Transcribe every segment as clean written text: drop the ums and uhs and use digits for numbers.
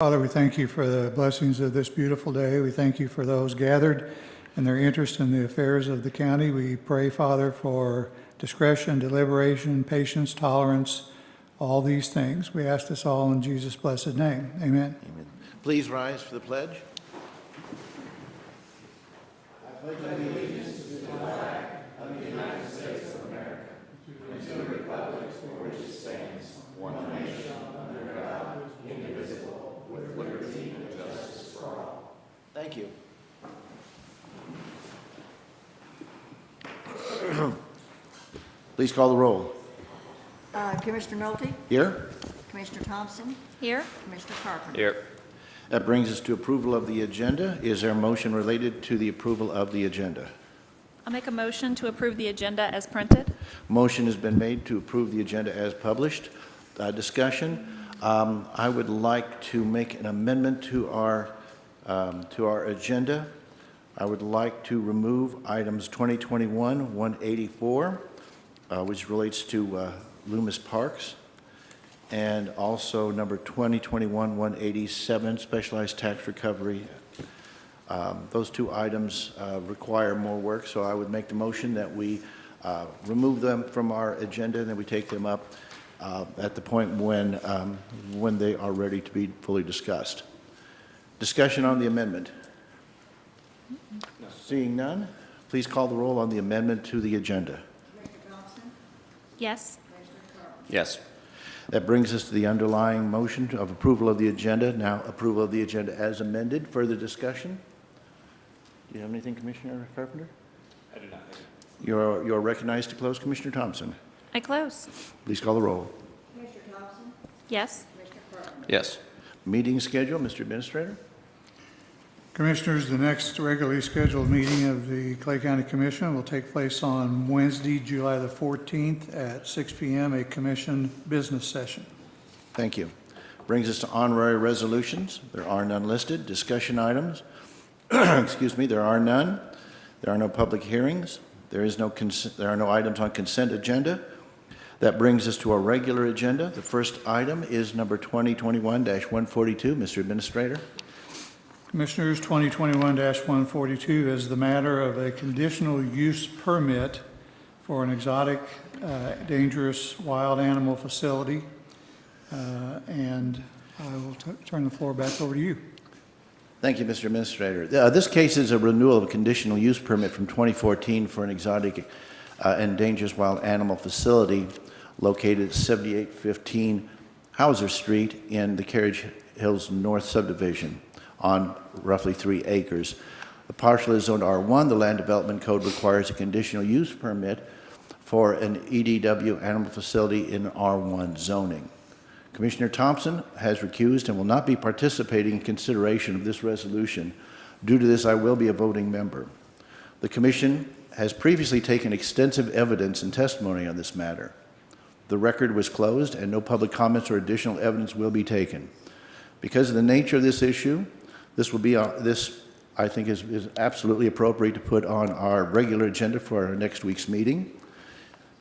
Father, we thank you for the blessings of this beautiful day. We thank you for those gathered and their interest in the affairs of the county. We pray, Father, for discretion, deliberation, patience, tolerance, all these things. We ask this all in Jesus' blessed name. Amen. Amen. Please rise for the pledge. I pledge allegiance to the flag of the United States of America and to the republic for which it stands, one nation, under God, indivisible, with liberty and justice for all. Thank you. Please call the roll. Commissioner Nolte? Here. Commissioner Thompson? Here. Commissioner Carpenter? Here. That brings us to approval of the agenda. Is there a motion related to the approval of the agenda? I'll make a motion to approve the agenda as printed. Motion has been made to approve the agenda as published. Discussion. I would like to make an amendment to our agenda. I would like to remove items 2021-184, which relates to Loomis Parks, and also number 2021-187, specialized tax recovery. Those two items require more work, so I would make the motion that we remove them from our agenda and then we take them up at the point when they are ready to be fully discussed. Discussion on the amendment. Seeing none, please call the roll on the amendment to the agenda. Commissioner Thompson? Yes. Commissioner Carpenter? Yes. That brings us to the underlying motion of approval of the agenda. Now, approval of the agenda as amended. Further discussion? Do you have anything, Commissioner Carpenter? I do not. You're recognized to close, Commissioner Thompson. I close. Please call the roll. Commissioner Thompson? Yes. Commissioner Carpenter? Yes. Meeting schedule, Mr. Administrator. Commissioners, the next regularly scheduled meeting of the Clay County Commission will take place on Wednesday, July the 14th at 6 p.m., a commission business session. Thank you. Brings us to honorary resolutions. There are none listed. Discussion items. Excuse me, there are none. There are no public hearings. There are no items on consent agenda. That brings us to our regular agenda. The first item is number 2021-142. Mr. Administrator. Commissioners, 2021-142 is the matter of a conditional use permit for an exotic, dangerous wild animal facility. And I will turn the floor back over to you. Thank you, Mr. Administrator. This case is a renewal of a conditional use permit from 2014 for an exotic and dangerous wild animal facility located at 7815 Hauser Street in the Carriage Hills North subdivision on roughly 3 acres. The parcel is zoned R1. The Land Development Code requires a conditional use permit for an EDW animal facility in R1 zoning. Commissioner Thompson has recused and will not be participating in consideration of this resolution. Due to this, I will be a voting member. The Commission has previously taken extensive evidence and testimony on this matter. The record was closed and no public comments or additional evidence will be taken. Because of the nature of this issue, this I think is absolutely appropriate to put on our regular agenda for our next week's meeting.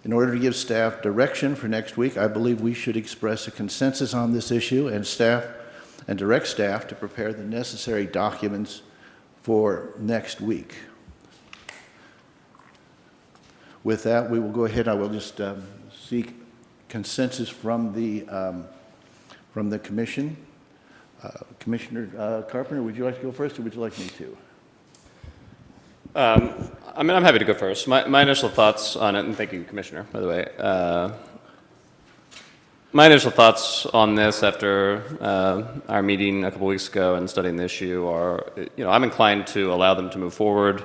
In order to give staff direction for next week, I believe we should express a consensus on this issue and direct staff to prepare the necessary documents for next week. With that, we will go ahead. I will just seek consensus from the commission. Commissioner Carpenter, would you like to go first, or would you like me to? I'm happy to go first. My initial thoughts on it, and thank you, Commissioner, by the way. My initial thoughts on this after our meeting a couple weeks ago and studying the issue are, I'm inclined to allow them to move forward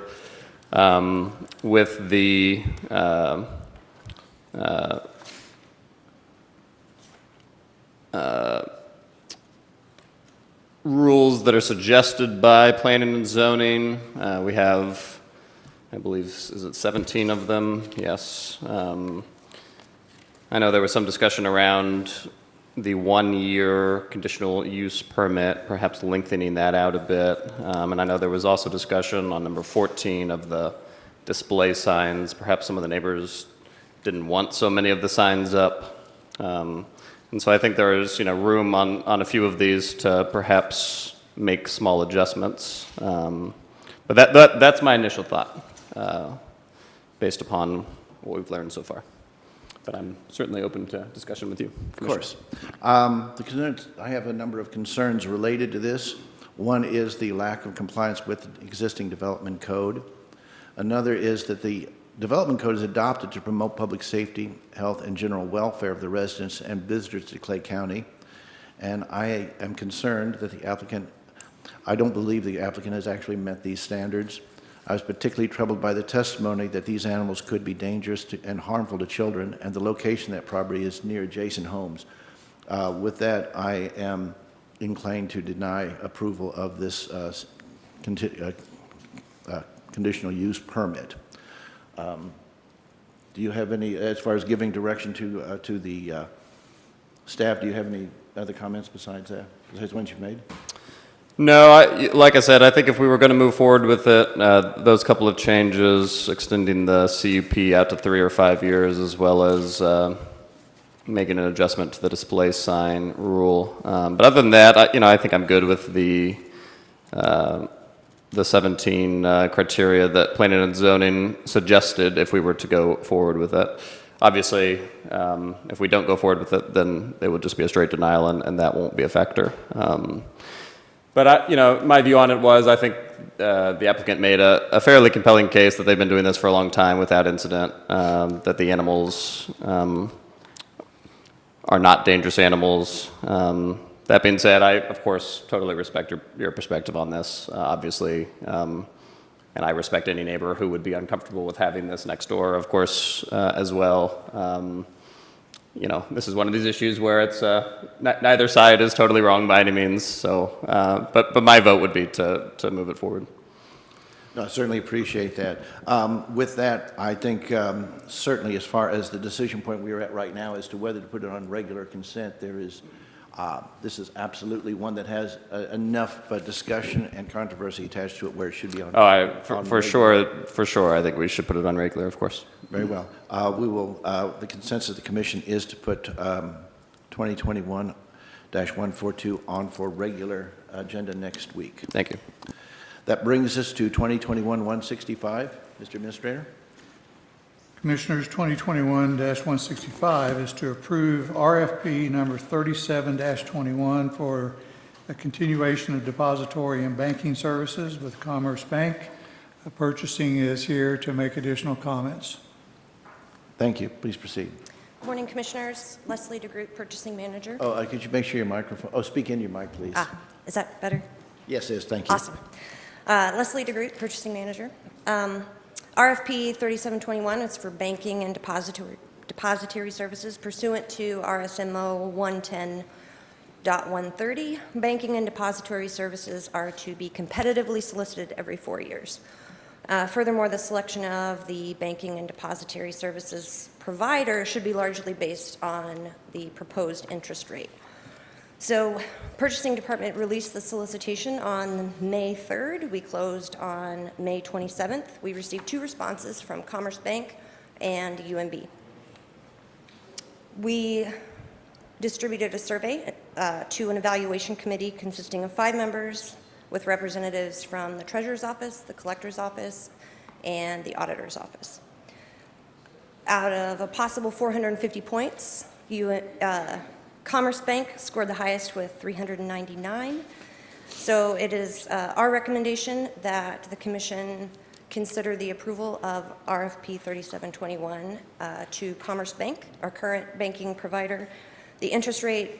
with the rules that are suggested by planning and zoning. We have, I believe, is it 17 of them? Yes. I know there was some discussion around the 1-year conditional use permit, perhaps lengthening that out a bit. And I know there was also discussion on number 14 of the display signs. Perhaps some of the neighbors didn't want so many of the signs up. And so I think there is, room on a few of these to perhaps make small adjustments. But that's my initial thought, based upon what we've learned so far. But I'm certainly open to discussion with you, Of course. I have a number of concerns related to this. One is the lack of compliance with the existing development code. Another is that the development code is adopted to promote public safety, health, and general welfare of the residents and visitors to Clay County. And I am concerned that I don't believe the applicant has actually met these standards. I was particularly troubled by the testimony that these animals could be dangerous and harmful to children, and the location of that property is near adjacent homes. With that, I am inclined to deny approval of this conditional use permit. Do you have any, as far as giving direction to the staff, do you have any other comments besides that, besides ones you've made? No, like I said, I think if we were going to move forward with it, those couple of changes, extending the CUP out to 3 or 5 years, as well as making an adjustment to the display sign rule. But other than that, I think I'm good with the 17 criteria that planning and zoning suggested if we were to go forward with it. Obviously, if we don't go forward with it, then it would just be a straight denial, and that won't be a factor. But my view on it was, I think the applicant made a fairly compelling case that they've been doing this for a long time without incident, that the animals are not dangerous animals. That being said, I, of course, totally respect your perspective on this, obviously, and I respect any neighbor who would be uncomfortable with having this next door, of course, as well. This is one of these issues where it's neither side is totally wrong by any means. So, but my vote would be to move it forward. No, I certainly appreciate that. With that, I think certainly as far as the decision point we are at right now as to whether to put it on regular consent, this is absolutely one that has enough discussion and controversy attached to it where it should be on. For sure, I think we should put it on regular, of course. Very well. We will. The consensus of the commission is to put 2021-142 on for regular agenda next week. Thank you. That brings us to 2021-165. Mr. Administrator. Commissioners, 2021-165 is to approve RFP number 37-21 for a continuation of depository and banking services with Commerce Bank. Purchasing is here to make additional comments. Thank you. Please proceed. Good morning, Commissioners. Leslie DeGroot, Purchasing Manager. Oh, could you make sure your microphone, speak in your mic, please. Is that better? Yes, it is. Thank you. Awesome. Leslie DeGroot, Purchasing Manager. RFP 3721 is for banking and depository services pursuant to RSMO 110.130. Banking and depository services are to be competitively solicited every 4 years. Furthermore, the selection of the banking and depository services provider should be largely based on the proposed interest rate. So, Purchasing Department released the solicitation on May 3rd. We closed on May 27th. We received 2 responses from Commerce Bank and UMB. We distributed a survey to an evaluation committee consisting of 5 members with representatives from the Treasurer's Office, the Collector's Office, and the Auditor's Office. Out of a possible 450 points, Commerce Bank scored the highest with 399. So it is our recommendation that the Commission consider the approval of RFP 3721 to Commerce Bank, our current banking provider. The interest rate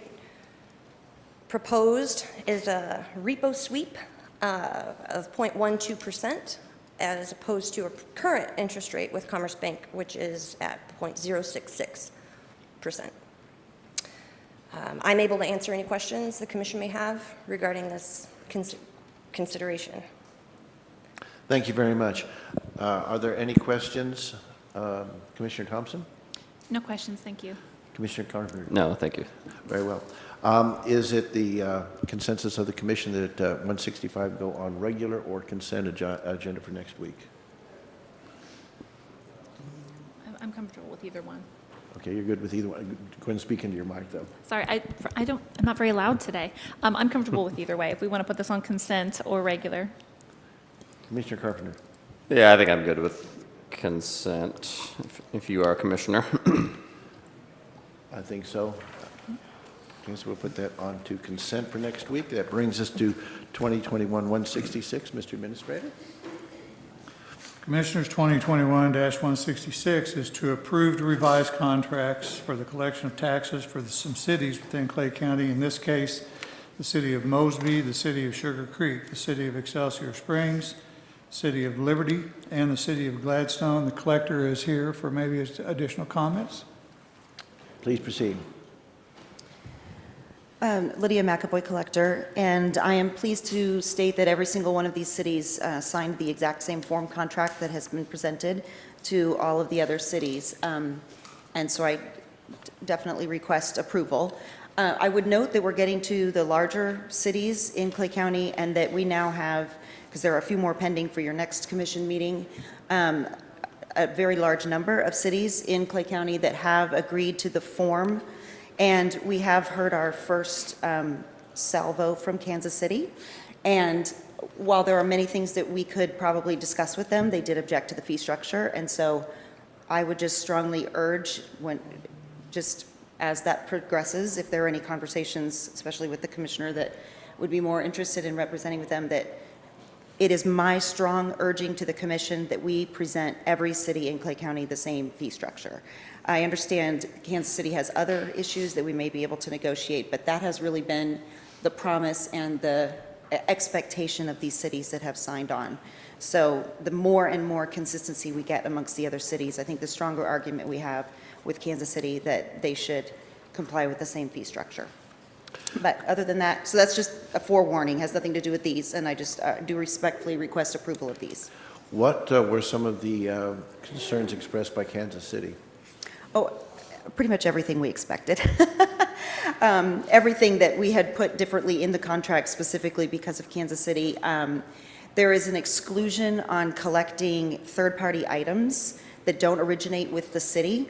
proposed is a repo sweep of 0.12%, as opposed to a current interest rate with Commerce Bank, which is at 0.066%. I'm able to answer any questions the Commission may have regarding this consideration. Thank you very much. Are there any questions? Commissioner Thompson? No questions, thank you. Commissioner Carter? No, thank you. Very well. Is it the consensus of the Commission that 165 go on regular or consent agenda for next week? I'm comfortable with either one. Okay, you're good with either one. Go ahead and speak into your mic, though. Sorry, I'm not very loud today. I'm comfortable with either way, if we want to put this on consent or regular. Commissioner Carpenter. Yeah, I think I'm good with consent, if you are, Commissioner. I think so. Okay, so we'll put that on to consent for next week. That brings us to 2021-166. Mr. Administrator? Commissioners, 2021-166 is to approve the revised contracts for the collection of taxes for some cities within Clay County. In this case, the city of Mosby, the city of Sugar Creek, the city of Excelsior Springs, city of Liberty, and the city of Gladstone. The collector is here for maybe additional comments. Please proceed. Lydia McAvoy, collector, and I am pleased to state that every single one of these cities signed the exact same form contract that has been presented to all of the other cities. And so I definitely request approval. I would note that we're getting to the larger cities in Clay County, and that we now have, because there are a few more pending for your next commission meeting, a very large number of cities in Clay County that have agreed to the form. And we have heard our first salvo from Kansas City. And while there are many things that we could probably discuss with them, they did object to the fee structure. And so I would just strongly urge, just as that progresses, if there are any conversations, especially with the commissioner that would be more interested in representing with them, that it is my strong urging to the commission that we present every city in Clay County the same fee structure. I understand Kansas City has other issues that we may be able to negotiate, but that has really been the promise and the expectation of these cities that have signed on. So the more and more consistency we get amongst the other cities, I think the stronger argument we have with Kansas City that they should comply with the same fee structure. But other than that, so that's just a forewarning, has nothing to do with these, and I just do respectfully request approval of these. What were some of the concerns expressed by Kansas City? Oh, pretty much everything we expected. Everything that we had put differently in the contract specifically because of Kansas City. There is an exclusion on collecting third-party items that don't originate with the city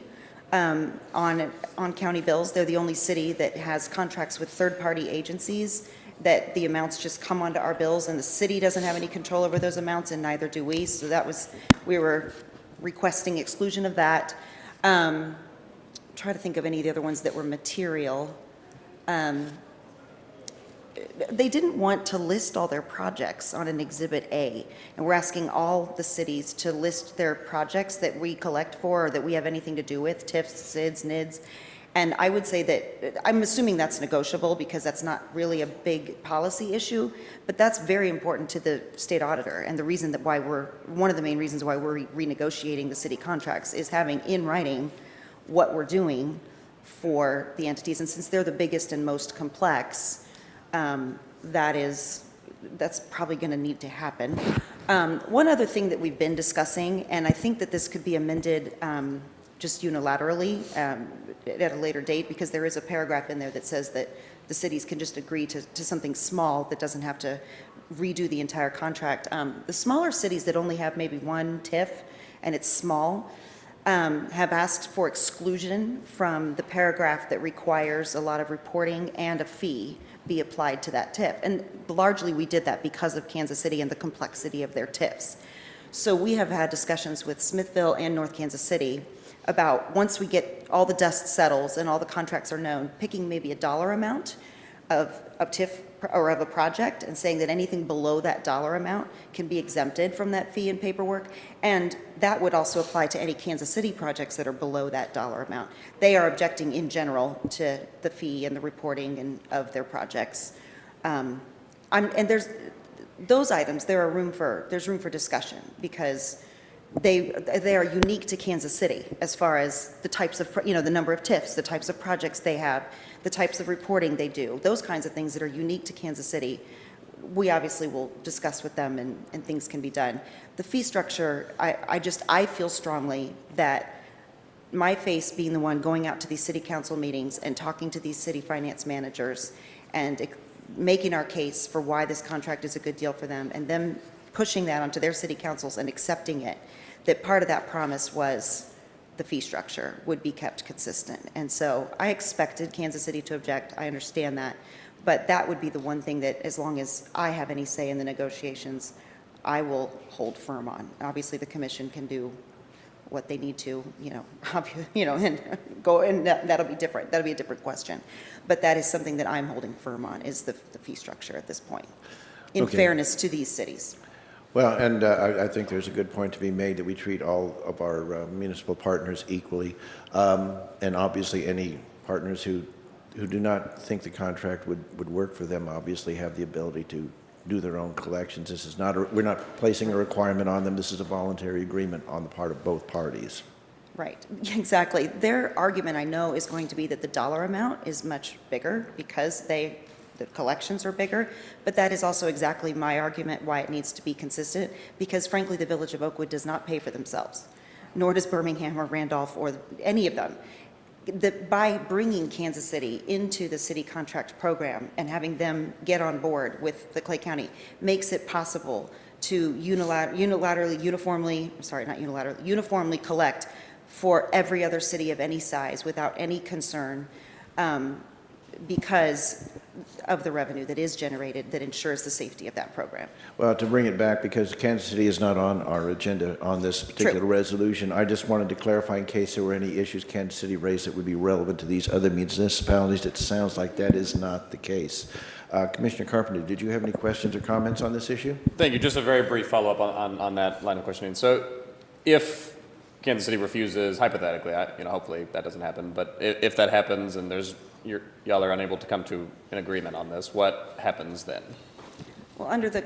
on county bills. They're the only city that has contracts with third-party agencies that the amounts just come onto our bills, and the city doesn't have any control over those amounts, and neither do we. So that was, we were requesting exclusion of that. Try to think of any of the other ones that were material. They didn't want to list all their projects on an Exhibit A, and we're asking all the cities to list their projects that we collect for or that we have anything to do with, TIFs, SIDS, NIDS. And I would say that, I'm assuming that's negotiable because that's not really a big policy issue, but that's very important to the state auditor. And the reason that one of the main reasons why we're renegotiating the city contracts is having in writing what we're doing for the entities. And since they're the biggest and most complex, that's probably going to need to happen. One other thing that we've been discussing, and I think that this could be amended just unilaterally at a later date, because there is a paragraph in there that says that the cities can just agree to something small that doesn't have to redo the entire contract. The smaller cities that only have maybe one TIF and it's small have asked for exclusion from the paragraph that requires a lot of reporting and a fee be applied to that TIF. And largely we did that because of Kansas City and the complexity of their TIFs. So we have had discussions with Smithville and North Kansas City about, once we get all the dust settles and all the contracts are known, picking maybe a dollar amount of TIF or of a project and saying that anything below that dollar amount can be exempted from that fee and paperwork. And that would also apply to any Kansas City projects that are below that dollar amount. They are objecting in general to the fee and the reporting and of their projects. And there's those items, there's room for discussion because they are unique to Kansas City as far as the types of, the number of TIFs, the types of projects they have, the types of reporting they do, those kinds of things that are unique to Kansas City. We obviously will discuss with them and things can be done. The fee structure, I feel strongly that my face being the one going out to these city council meetings and talking to these city finance managers and making our case for why this contract is a good deal for them and them pushing that onto their city councils and accepting it, that part of that promise was the fee structure would be kept consistent. And so I expected Kansas City to object. I understand that. But that would be the one thing that, as long as I have any say in the negotiations, I will hold firm on. Obviously, the commission can do what they need to, and go, and that'll be different. That'll be a different question. But that is something that I'm holding firm on, is the fee structure at this point, in Okay. fairness to these cities. Well, and I think there's a good point to be made that we treat all of our municipal partners equally. And obviously, any partners who do not think the contract would work for them obviously have the ability to do their own collections. This is not, we're not placing a requirement on them. This is a voluntary agreement on the part of both parties. Right, exactly. Their argument, I know, is going to be that the dollar amount is much bigger because the collections are bigger, but that is also exactly my argument why it needs to be consistent, because frankly, the Village of Oakwood does not pay for themselves, nor does Birmingham or Randolph or any of them. By bringing Kansas City into the city contract program and having them get on board with the Clay County makes it possible to uniformly collect for every other city of any size without any concern, because of the revenue that is generated that ensures the safety of that program. Well, to bring it back, because Kansas City is not on our agenda on this particular resolution, I just wanted to clarify in case there were any issues Kansas City raised that would be relevant to these other municipalities. It sounds like that is not the case. Commissioner Carpenter, did you have any questions or comments on this issue? Thank you. Just a very brief follow-up on that line of questioning. So if Kansas City refuses, hypothetically, hopefully that doesn't happen, but if that happens and y'all are unable to come to an agreement on this, what happens then? Well, under the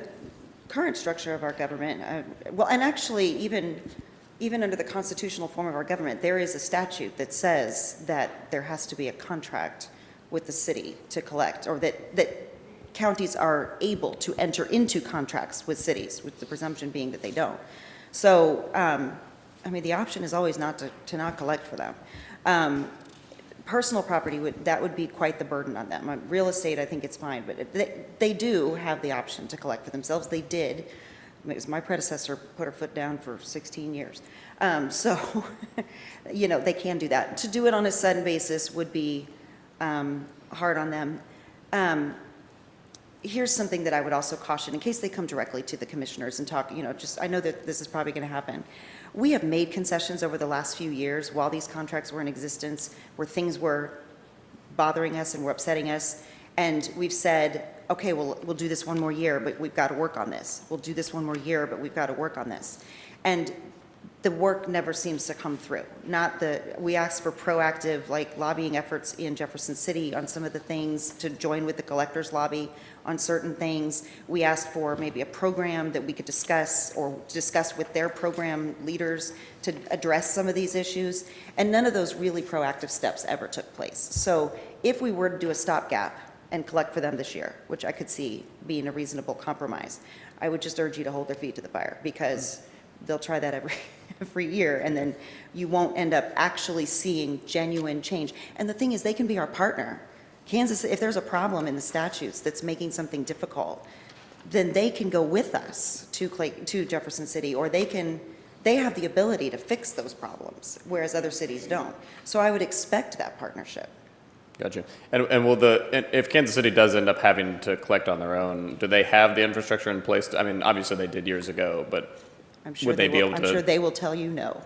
current structure of our government, and actually even under the constitutional form of our government, there is a statute that says that there has to be a contract with the city to collect, or that counties are able to enter into contracts with cities, with the presumption being that they don't. So, the option is always not to not collect for them. Personal property, that would be quite the burden on them. Real estate, I think it's fine, but they do have the option to collect for themselves. They did. It was my predecessor put her foot down for 16 years. So, they can do that. To do it on a sudden basis would be hard on them. Here's something that I would also caution, in case they come directly to the commissioners and talk, I know that this is probably going to happen. We have made concessions over the last few years while these contracts were in existence, where things were bothering us and were upsetting us. And we've said, okay, we'll do this one more year, but we've got to work on this. We'll do this one more year, but we've got to work on this. And the work never seems to come through. We asked for proactive, lobbying efforts in Jefferson City on some of the things, to join with the collectors lobby on certain things. We asked for maybe a program that we could discuss, or discuss with their program leaders to address some of these issues. And none of those really proactive steps ever took place. So if we were to do a stopgap and collect for them this year, which I could see being a reasonable compromise, I would just urge you to hold their feet to the fire, because they'll try that every year, and then you won't end up actually seeing genuine change. And the thing is, they can be our partner. Kansas, if there's a problem in the statutes that's making something difficult, then they can go with us to Jefferson City, or they have the ability to fix those problems, whereas other cities don't. So I would expect that partnership. Gotcha. And if Kansas City does end up having to collect on their own, do they have the infrastructure in place? Obviously they did years ago, but I'm sure would they be able to? I'm sure they will tell you no.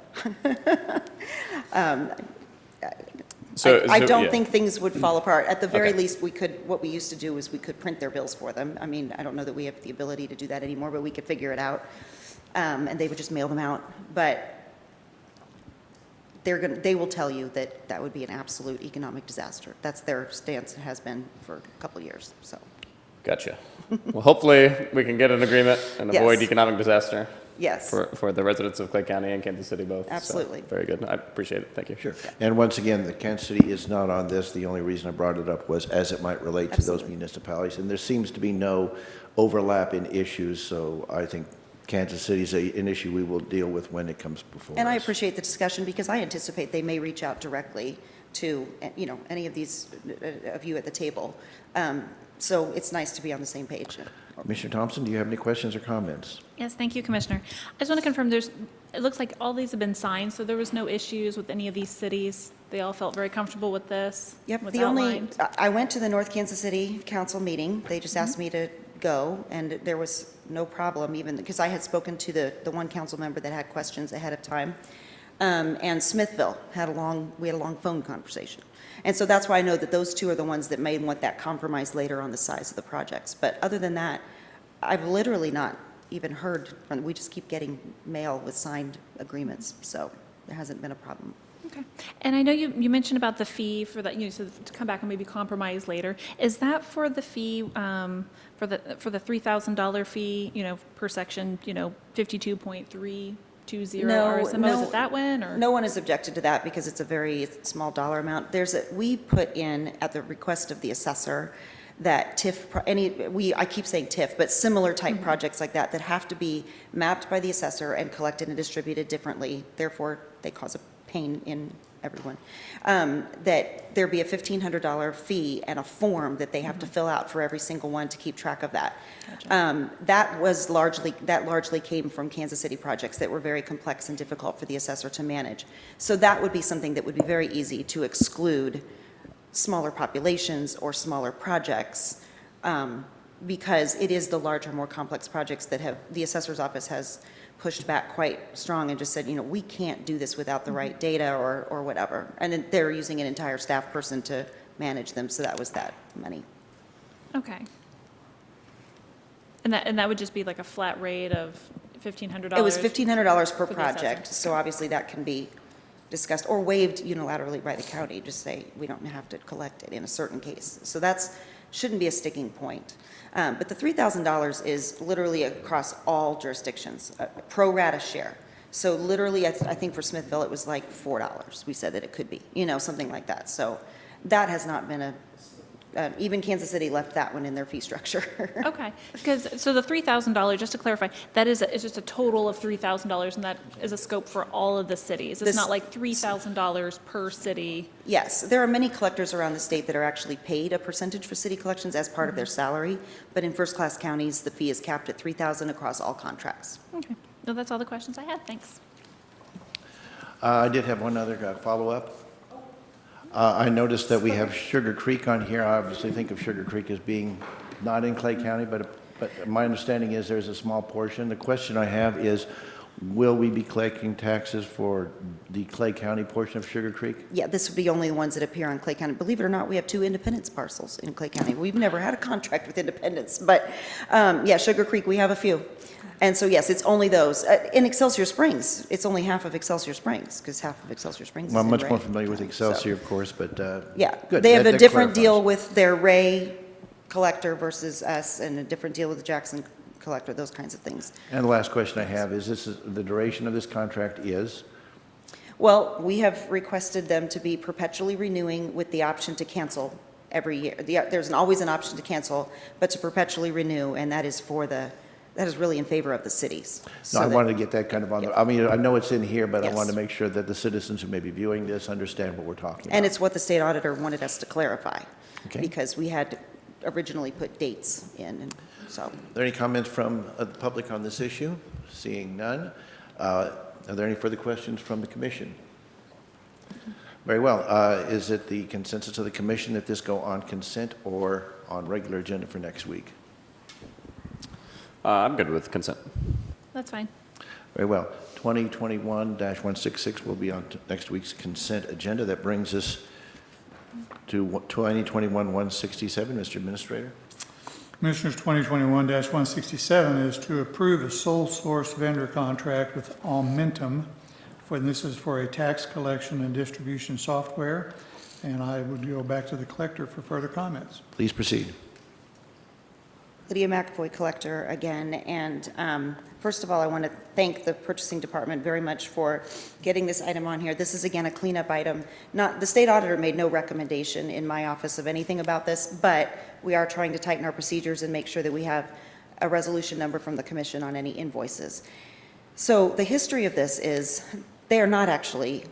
I don't think things would fall apart. At the very least, what we used to do is we could print their bills for them. I don't know that we have the ability to do that anymore, but we could figure it out. And they would just mail them out. But they will tell you that would be an absolute economic disaster. That's their stance. It has been for a couple of years, so. Gotcha. Well, hopefully we can get an agreement and avoid Yes. economic disaster. Yes. For the residents of Clay County and Kansas City both. Absolutely. So, very good. I appreciate it. Thank you. Sure. And once again, the Kansas City is not on this. The only reason I brought it up was as it might relate to those Absolutely. municipalities. And there seems to be no overlap in issues, so I think Kansas City is an issue we will deal with when it comes before And I us. appreciate the discussion, because I anticipate they may reach out directly to, any of these of you at the table. So it's nice to be on the same page. Commissioner Thompson, do you have any questions or comments? Yes, thank you, Commissioner. I just want to confirm, it looks like all these have been signed, so there was no issues with any of these cities? They all felt very comfortable with this? Yep, what's the only, outlined? I went to the North Kansas City Council meeting. They just asked me to go, and there was no problem, even because I had spoken to the one council member that had questions ahead of time. And Smithville we had a long phone conversation. And so that's why I know that those two are the ones that may want that compromise later on the size of the projects. But other than that, I've literally not even heard from, we just keep getting mail with signed agreements, so there hasn't been a problem. Okay. And I know you mentioned about the fee for that, so to come back and maybe compromise later. Is that for the fee, for the $3,000 fee, per section, 52.320 RSMO? Is it that one, or? No one has objected to that because it's a very small dollar amount. We put in, at the request of the assessor, that TIF, I keep saying TIF, but similar type projects like that have to be mapped by the assessor and collected and distributed differently, therefore they cause a pain in everyone, that there be a $1,500 fee and a form that they have to fill out for every single one to keep track of that. Gotcha. That largely came from Kansas City projects that were very complex and difficult for the assessor to manage. So that would be something that would be very easy to exclude smaller populations or smaller projects, because it is the larger, more complex projects that the assessor's office has pushed back quite strong and just said, we can't do this without the right data or whatever. And then they're using an entire staff person to manage them, so that was that money. Okay. And that would just be like a flat rate of $1,500? It was $1,500 per for the project, assessor. so obviously that can be discussed or waived unilaterally by the county, just say we don't have to collect it in a certain case. So shouldn't be a sticking point. But the $3,000 is literally across all jurisdictions, a pro rata share. So literally, I think for Smithville, it was like $4. We said that it could be, something like that. So that has not been even Kansas City left that one in their fee structure. Okay, so the $3,000, just to clarify, that is just a total of $3,000, and that is a scope for all of the cities? It's not like $3,000 per city? Yes, there are many collectors around the state that are actually paid a percentage for city collections as part of their salary, but in first-class counties, the fee is capped at $3,000 across all contracts. Okay, no, that's all the questions I had, thanks. I did have one other follow-up. I noticed that we have Sugar Creek on here. I obviously think of Sugar Creek as being not in Clay County, but my understanding is there's a small portion. The question I have is, will we be collecting taxes for the Clay County portion of Sugar Creek? Yeah, this would be only the ones that appear on Clay County. Believe it or not, we have 2 Independence parcels in Clay County. We've never had a contract with Independence, but yeah, Sugar Creek, we have a few. And so, yes, it's only those. In Excelsior Springs, it's only half of Excelsior Springs, because half of Excelsior Springs is Well, I'm in much Ray more familiar with County, Excelsior, so, of course, but yeah, good. they have a That different clarifies. deal with their Ray collector versus us, and a different deal with the Jackson collector, those kinds of things. And the last question I have is the duration of this contract is? Well, we have requested them to be perpetually renewing with the option to cancel every year. There's always an option to cancel, but to perpetually renew, and that is really in favor of the cities. No, So I that- wanted to get that kind of on the, I mean, I know it's in here, but I Yes. wanted to make sure that the citizens who may be viewing this understand what we're talking about. And it's what the state auditor wanted us to clarify, Okay. because we had originally put dates in, and so. Are there any comments from the public on this issue? Seeing none. Are there any further questions from the commission? Very well. Is it the consensus of the commission that this go on consent or on regular agenda for next week? I'm good with consent. That's fine. Very well. 2021-166 will be on next week's consent agenda. That brings us to 2021-167. Mr. Administrator. Commissioners, 2021-167 is to approve a sole source vendor contract with Aumentum, this is for a tax collection and distribution software, and I would go back to the collector for further comments. Please proceed. Lydia McAvoy, collector again, and first of all, I want to thank the purchasing department very much for getting this item on here. This is again a cleanup item. The state auditor made no recommendation in my office of anything about this, but we are trying to tighten our procedures and make sure that we have a resolution number from the commission on any invoices. So the history of this is they are not actually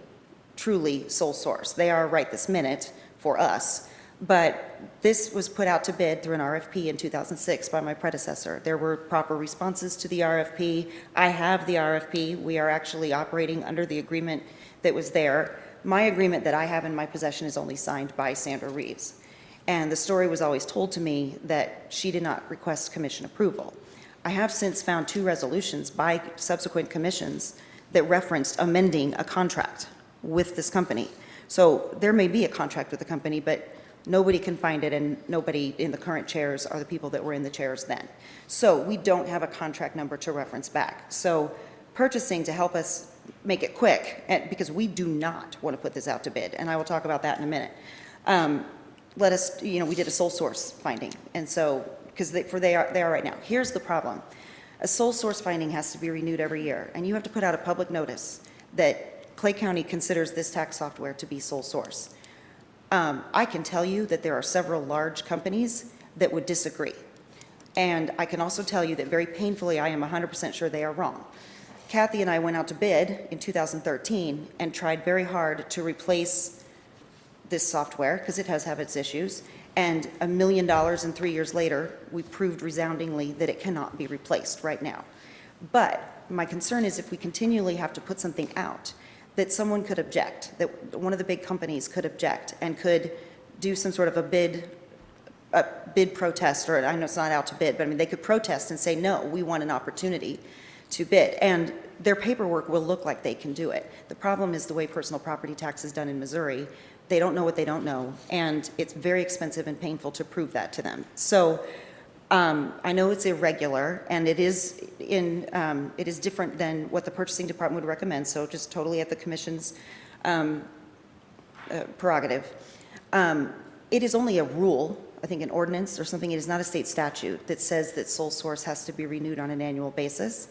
truly sole source. They are right this minute for us, But this was put out to bid through an RFP in 2006 by my predecessor. There were proper responses to the RFP. I have the RFP. We are actually operating under the agreement that was there. My agreement that I have in my possession is only signed by Sandra Reeves. And the story was always told to me that she did not request commission approval. I have since found 2 resolutions by subsequent commissions that referenced amending a contract with this company. So there may be a contract with the company, but nobody can find it, and nobody in the current chairs are the people that were in the chairs then. So we don't have a contract number to reference back. So purchasing, to help us make it quick, because we do not want to put this out to bid, and I will talk about that in a minute. Let us, we did a sole source finding, and so, because they are right now. Here's the problem. A sole source finding has to be renewed every year, and you have to put out a public notice that Clay County considers this tax software to be sole source. I can tell you that there are several large companies that would disagree. And I can also tell you that very painfully, I am 100% sure they are wrong. Kathy and I went out to bid in 2013 and tried very hard to replace this software, because it has its issues, and $1 million, and 3 years later, we proved resoundingly that it cannot be replaced right now. But my concern is if we continually have to put something out, that someone could object, that one of the big companies could object and could do some sort of a bid protest, or I know it's not out to bid, but I mean, they could protest and say, no, we want an opportunity to bid. And their paperwork will look like they can do it. The problem is the way personal property tax is done in Missouri. They don't know what they don't know, and it's very expensive and painful to prove that to them. So I know it's irregular, and it is different than what the purchasing department would recommend, so just totally at the commission's prerogative. It is only a rule, I think an ordinance or something. It is not a state statute that says that sole source has to be renewed on an annual basis.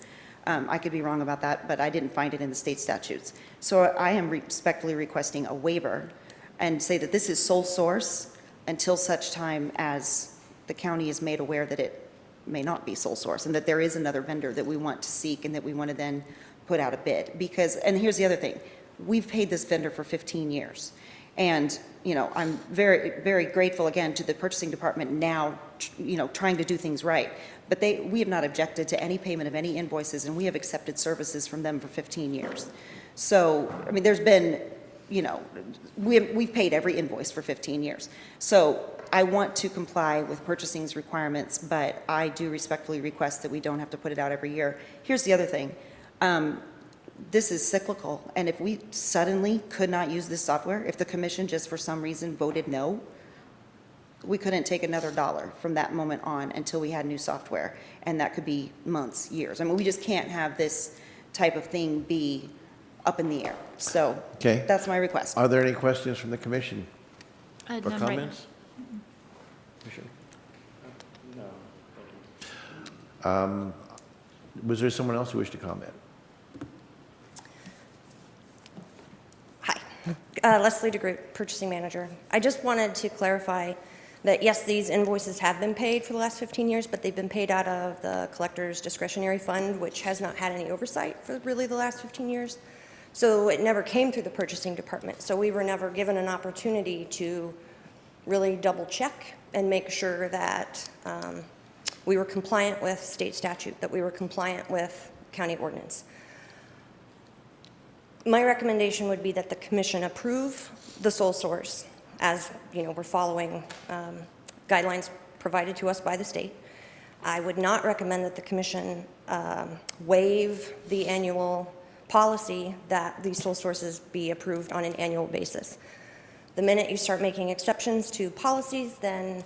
I could be wrong about that, but I didn't find it in the state statutes. So I am respectfully requesting a waiver and say that this is sole source until such time as the county is made aware that it may not be sole source, and that there is another vendor that we want to seek and that we want to then put out a bid. Because, and here's the other thing, we've paid this vendor for 15 years. And, I'm very, very grateful again to the purchasing department now, trying to do things right. But we have not objected to any payment of any invoices, and we have accepted services from them for 15 years. So, I mean, there's been, we've paid every invoice for 15 years. So I want to comply with purchasing's requirements, but I do respectfully request that we don't have to put it out every year. Here's the other thing. This is cyclical, and if we suddenly could not use this software, if the commission just for some reason voted no, we couldn't take another dollar from that moment on until we had new software, and that could be months, years. I mean, we just can't have this type of thing be up in the air. So Okay. that's my request. Are there any questions from the commission or None right now. comments? No. Was there someone else who wished to comment? Hi, Leslie DeGroot, Purchasing Manager. I just wanted to clarify that, yes, these invoices have been paid for the last 15 years, but they've been paid out of the collector's discretionary fund, which has not had any oversight for really the last 15 years. So it never came through the purchasing department. So we were never given an opportunity to really double check and make sure that we were compliant with state statute, that we were compliant with county ordinance. My recommendation would be that the commission approve the sole source, as we're following guidelines provided to us by the state. I would not recommend that the commission waive the annual policy that these sole sources be approved on an annual basis. The minute you start making exceptions to policies, then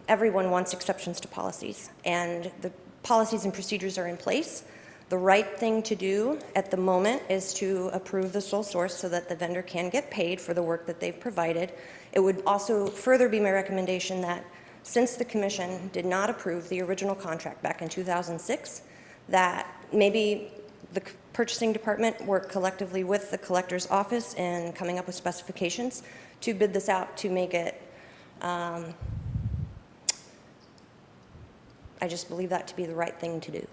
everyone wants exceptions to policies, and the policies and procedures are in place. The right thing to do at the moment is to approve the sole source so that the vendor can get paid for the work that they've provided. It would also further be my recommendation that since the commission did not approve the original contract back in 2006, that maybe the purchasing department work collectively with the collector's office in coming up with specifications to bid this out to make it, I just believe that to be the right thing to do.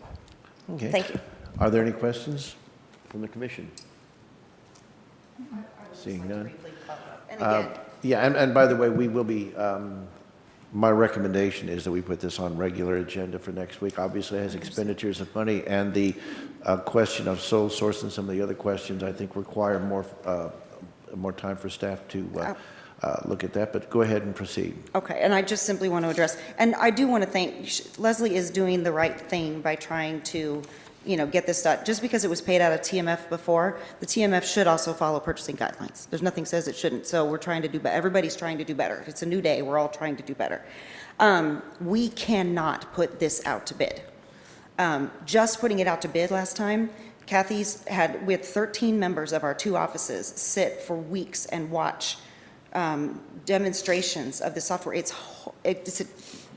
Okay. Thank you. Are there any questions from the commission? Seeing none. And again, Yeah, and by the way, we will be, my recommendation is that we put this on regular agenda for next week. Obviously, it has expenditures of money, and the question of sole source and some of the other questions, I think, require more time for staff to look at that, but go ahead and proceed. Okay, and I just simply want to address, and I do want to thank, Leslie is doing the right thing by trying to, get this done. Just because it was paid out of TMF before, the TMF should also follow purchasing guidelines. There's nothing says it shouldn't, so we're trying to do, everybody's trying to do better. It's a new day, we're all trying to do better. We cannot put this out to bid. Just putting it out to bid last time, Kathy's had, with 13 members of our 2 offices, sit for weeks and watch demonstrations of the software. It's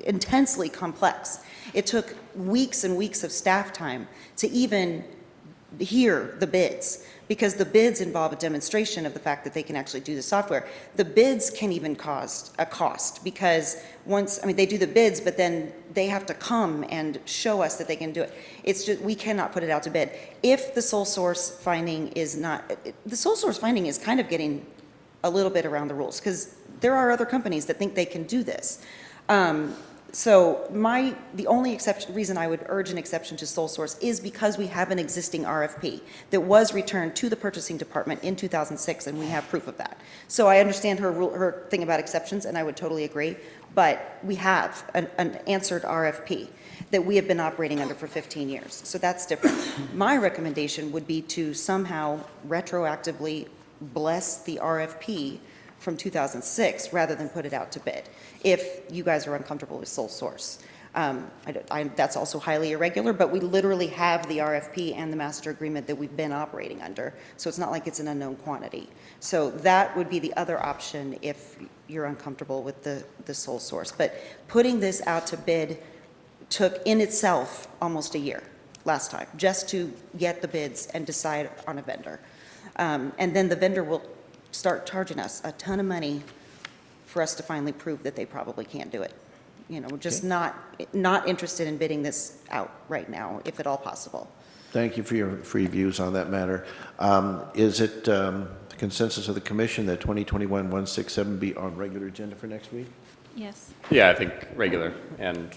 intensely complex. It took weeks and weeks of staff time to even hear the bids, because the bids involve a demonstration of the fact that they can actually do the software. The bids can even cause a cost, because they do the bids, but then they have to come and show us that they can do it. It's just, we cannot put it out to bid. If the sole source finding is not, the sole source finding is kind of getting a little bit around the rules, because there are other companies that think they can do this. So the only reason I would urge an exception to sole source is because we have an existing RFP that was returned to the purchasing department in 2006, and we have proof of that. So I understand her thing about exceptions, and I would totally agree, but we have an answered RFP that we have been operating under for 15 years. So that's different. My recommendation would be to somehow retroactively bless the RFP from 2006 rather than put it out to bid, if you guys are uncomfortable with sole source. That's also highly irregular, but we literally have the RFP and the master agreement that we've been operating under, so it's not like it's an unknown quantity. So that would be the other option if you're uncomfortable with the sole source. But putting this out to bid took in itself almost a year last time, just to get the bids and decide on a vendor. And then the vendor will start charging us a ton of money for us to finally prove that they probably can't do it. We're just not interested in bidding this out right now, if at all possible. Thank you for your views on that matter. Is it the consensus of the commission that 2021-167 be on regular agenda for next week? Yes. Yeah, I think regular, and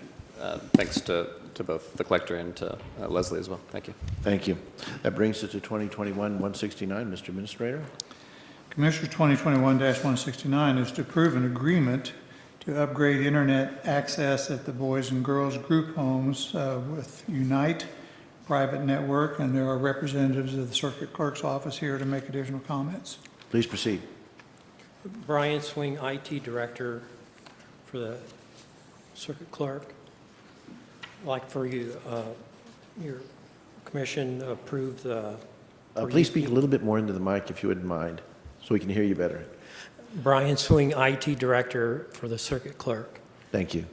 thanks to both the collector and to Leslie as well. Thank you. Thank you. That brings us to 2021-169. Mr. Administrator. Commissioner 2021-169 is to approve an agreement to upgrade internet access at the boys and girls group homes with Unite Private Network, and there are representatives of the Circuit Clerk's office here to make additional comments. Please proceed. Brian Swing, IT Director for the Circuit Clerk. Like for you, your commission approved the... Please speak a little bit more into the mic if you wouldn't mind, so we can hear you better. Brian Swing, IT Director for the Circuit Clerk. Thank you.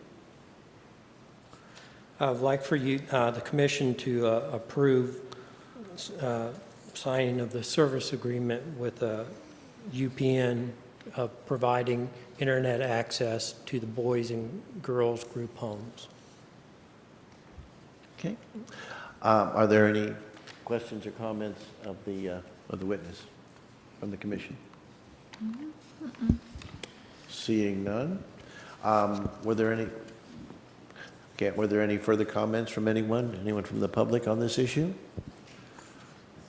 I'd like for you, the commission to approve signing of the service agreement with UPN of providing internet access to the boys and girls group homes. Okay. Are there any questions or comments of the witness from the commission? Seeing none. Were there any further comments from anyone from the public on this issue?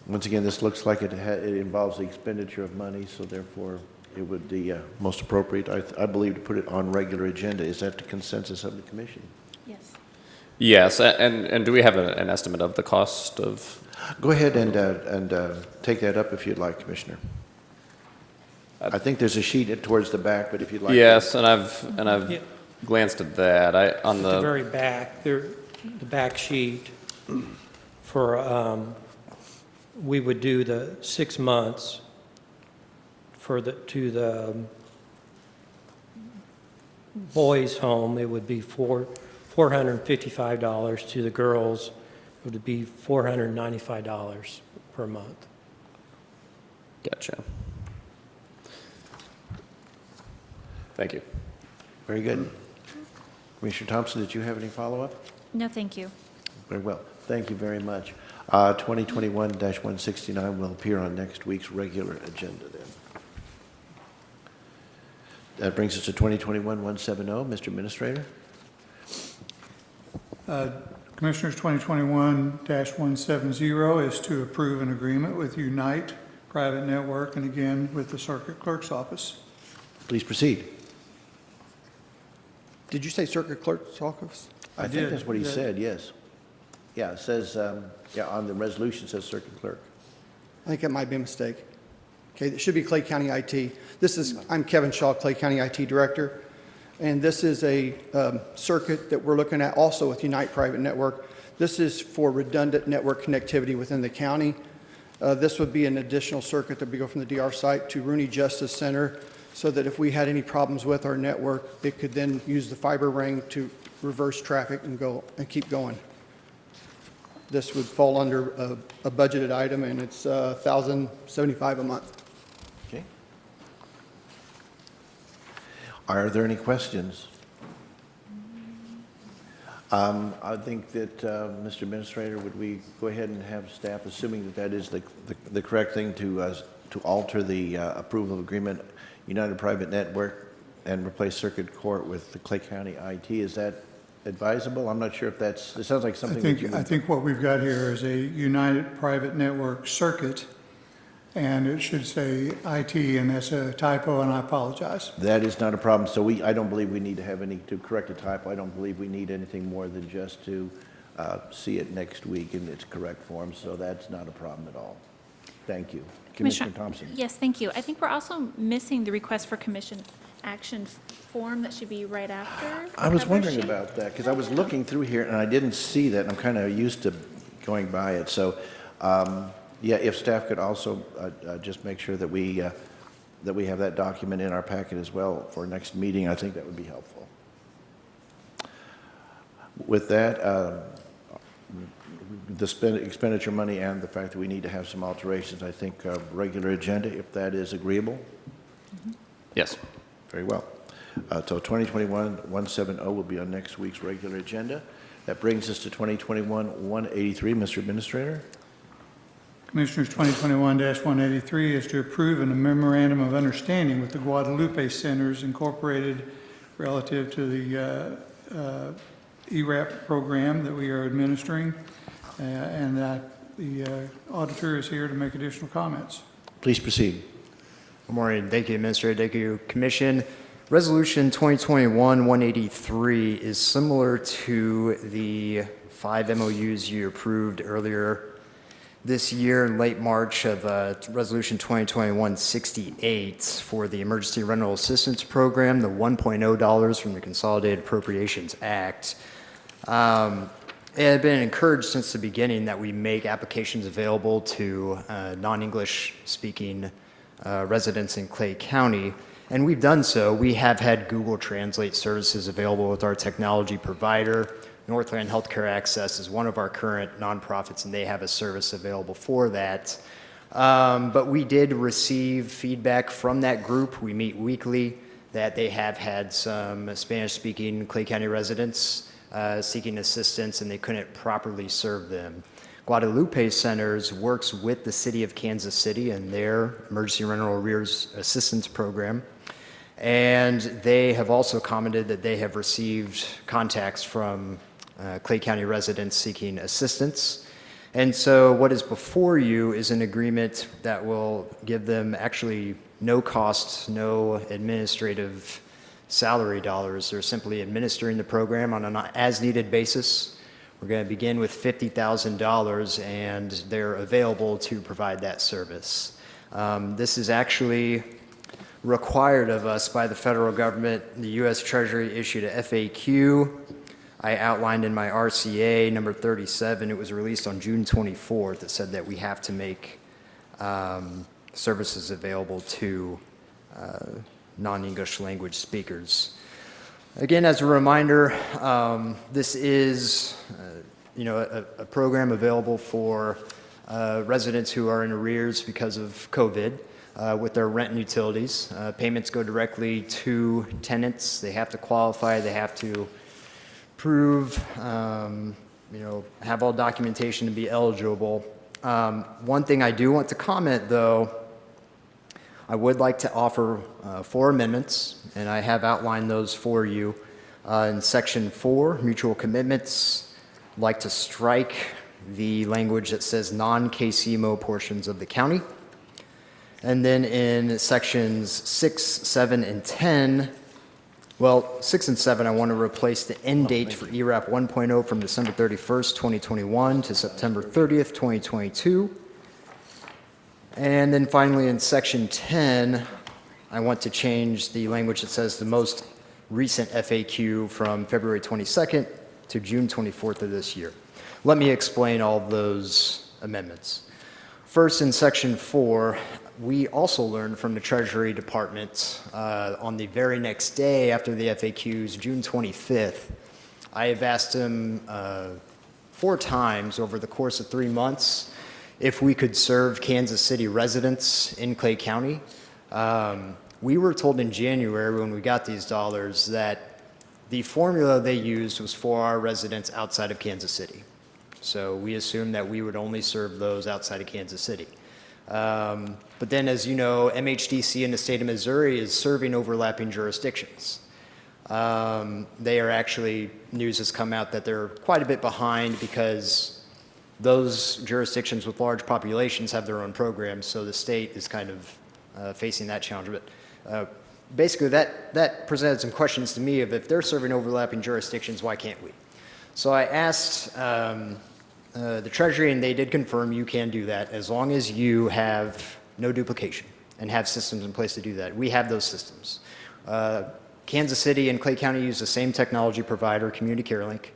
Once again, this looks like it involves the expenditure of money, so therefore it would be most appropriate, I believe, to put it on regular agenda. Is that the consensus of the commission? Yes. Yes, and do we have an estimate of the cost of? Go ahead and take that up if you'd like, Commissioner. I think there's a sheet towards the back, but if you'd like. Yes, and I've Yeah. glanced at that. On At the the very back, the back sheet for, we would do the 6 months to the boys' home, it would be $455. To the girls, it would be $495 per month. Gotcha. Thank you. Very good. Commissioner Thompson, did you have any follow-up? No, thank you. Very well. Thank you very much. 2021-169 will appear on next week's regular agenda then. That brings us to 2021-170. Mr. Administrator? Commissioners, 2021-170 is to approve an agreement with Unite Private Network and again with the Circuit Clerk's Office. Please proceed. Did you say Circuit Clerk's Office? I think did. that's what he said, yes. Yeah, it says, yeah, on the resolution it says Circuit Clerk. I think that might be a mistake. Okay, it should be Clay County IT. I'm Kevin Shaw, Clay County IT Director, and this is a circuit that we're looking at also with Unite Private Network. This is for redundant network connectivity within the county. This would be an additional circuit that would go from the DR site to Rooney Justice Center, so that if we had any problems with our network, it could then use the fiber ring to reverse traffic and go and keep going. This would fall under a budgeted item, and it's $1,075 a month. Okay. Are there any questions? I think that, Mr. Administrator, would we go ahead and have staff, assuming that that is the correct thing to alter the approval of agreement, United Private Network, and replace Circuit Court with the Clay County IT? Is that advisable? I'm not sure if it sounds like something that you I would... think what we've got here is a United Private Network circuit, and it should say IT, and that's a typo, and I apologize. That is not a problem. So I don't believe we need to have to correct a typo. I don't believe we need anything more than just to see it next week in its correct form. So that's not a problem at all. Thank you. Commissioner Thompson. Yes, thank you. I think we're also missing the request for commission action form that should be right after. the I was cover wondering sheet. about that because I was looking through here and I didn't see that. And I'm kind of used to going by it. So, yeah, if staff could also just make sure that we have that document in our packet as well for next meeting, I think that would be helpful. With that, the expenditure money and the fact that we need to have some alterations, I think regular agenda, if that is agreeable. Yes. Very well. So 2021-170 will be on next week's regular agenda. That brings us to 2021-183. Mr. Administrator? Commissioners, 2021-183 is to approve a memorandum of understanding with the Guadalupe Centers Incorporated relative to the ERAP program that we are administering, and that the auditor is here to make additional comments. Please proceed. Good morning. Thank you, Administrator. Thank you, Commission. Resolution 2021-183 is similar to the 5 MOUs you approved earlier this year in late March of Resolution 2021-68 for the Emergency Rental Assistance Program, the $1.0 from the Consolidated Appropriations Act. It had been encouraged since the beginning that we make applications available to non-English speaking residents in Clay County, and we've done so. We have had Google Translate services available with our technology provider. Northland Healthcare Access is one of our current nonprofits, and they have a service available for that. But we did receive feedback from that group. We meet weekly that they have had some Spanish-speaking Clay County residents seeking assistance, and they couldn't properly serve them. Guadalupe Centers works with the City of Kansas City and their Emergency Rental Arrears Assistance Program. And they have also commented that they have received contacts from Clay County residents seeking assistance. And so what is before you is an agreement that will give them actually no costs, no administrative salary dollars. They're simply administering the program on an as-needed basis. We're going to begin with $50,000, and they're available to provide that service. This is actually required of us by the federal government. The U.S. Treasury issued a FAQ I outlined in my RCA number 37. It was released on June 24th. It said that we have to make services available to non-English language speakers. Again, as a reminder, this is a program available for residents who are in arrears because of COVID with their rent and utilities. Payments go directly to tenants. They have to qualify. They have to prove, have all documentation to be eligible. One thing I do want to comment, though, I would like to offer 4 amendments, and I have outlined those for you. In Section 4, mutual commitments, I'd like to strike the language that says non-KCMO portions of the county. And then in Sections 6, 7, and 10, well, 6 and 7, I want to replace the end date for ERAP 1.0 from December 31st, 2021 to September 30th, 2022. And then finally, in Section 10, I want to change the language that says the most recent FAQ from February 22nd to June 24th of this year. Let me explain all of those amendments. First, in Section 4, we also learned from the Treasury Department on the very next day after the FAQs, June 25th. I have asked them 4 times over the course of 3 months if we could serve Kansas City residents in Clay County. We were told in January when we got these dollars that the formula they used was for our residents outside of Kansas City. So we assumed that we would only serve those outside of Kansas City. But then, as you know, MHDC in the state of Missouri is serving overlapping jurisdictions. They are actually, news has come out that they're quite a bit behind because those jurisdictions with large populations have their own programs, so the state is kind of facing that challenge. But basically, that presented some questions to me of if they're serving overlapping jurisdictions, why can't we? So I asked the Treasury, and they did confirm you can do that as long as you have no duplication and have systems in place to do that. We have those systems. Kansas City and Clay County use the same technology provider, CommuniCareLink.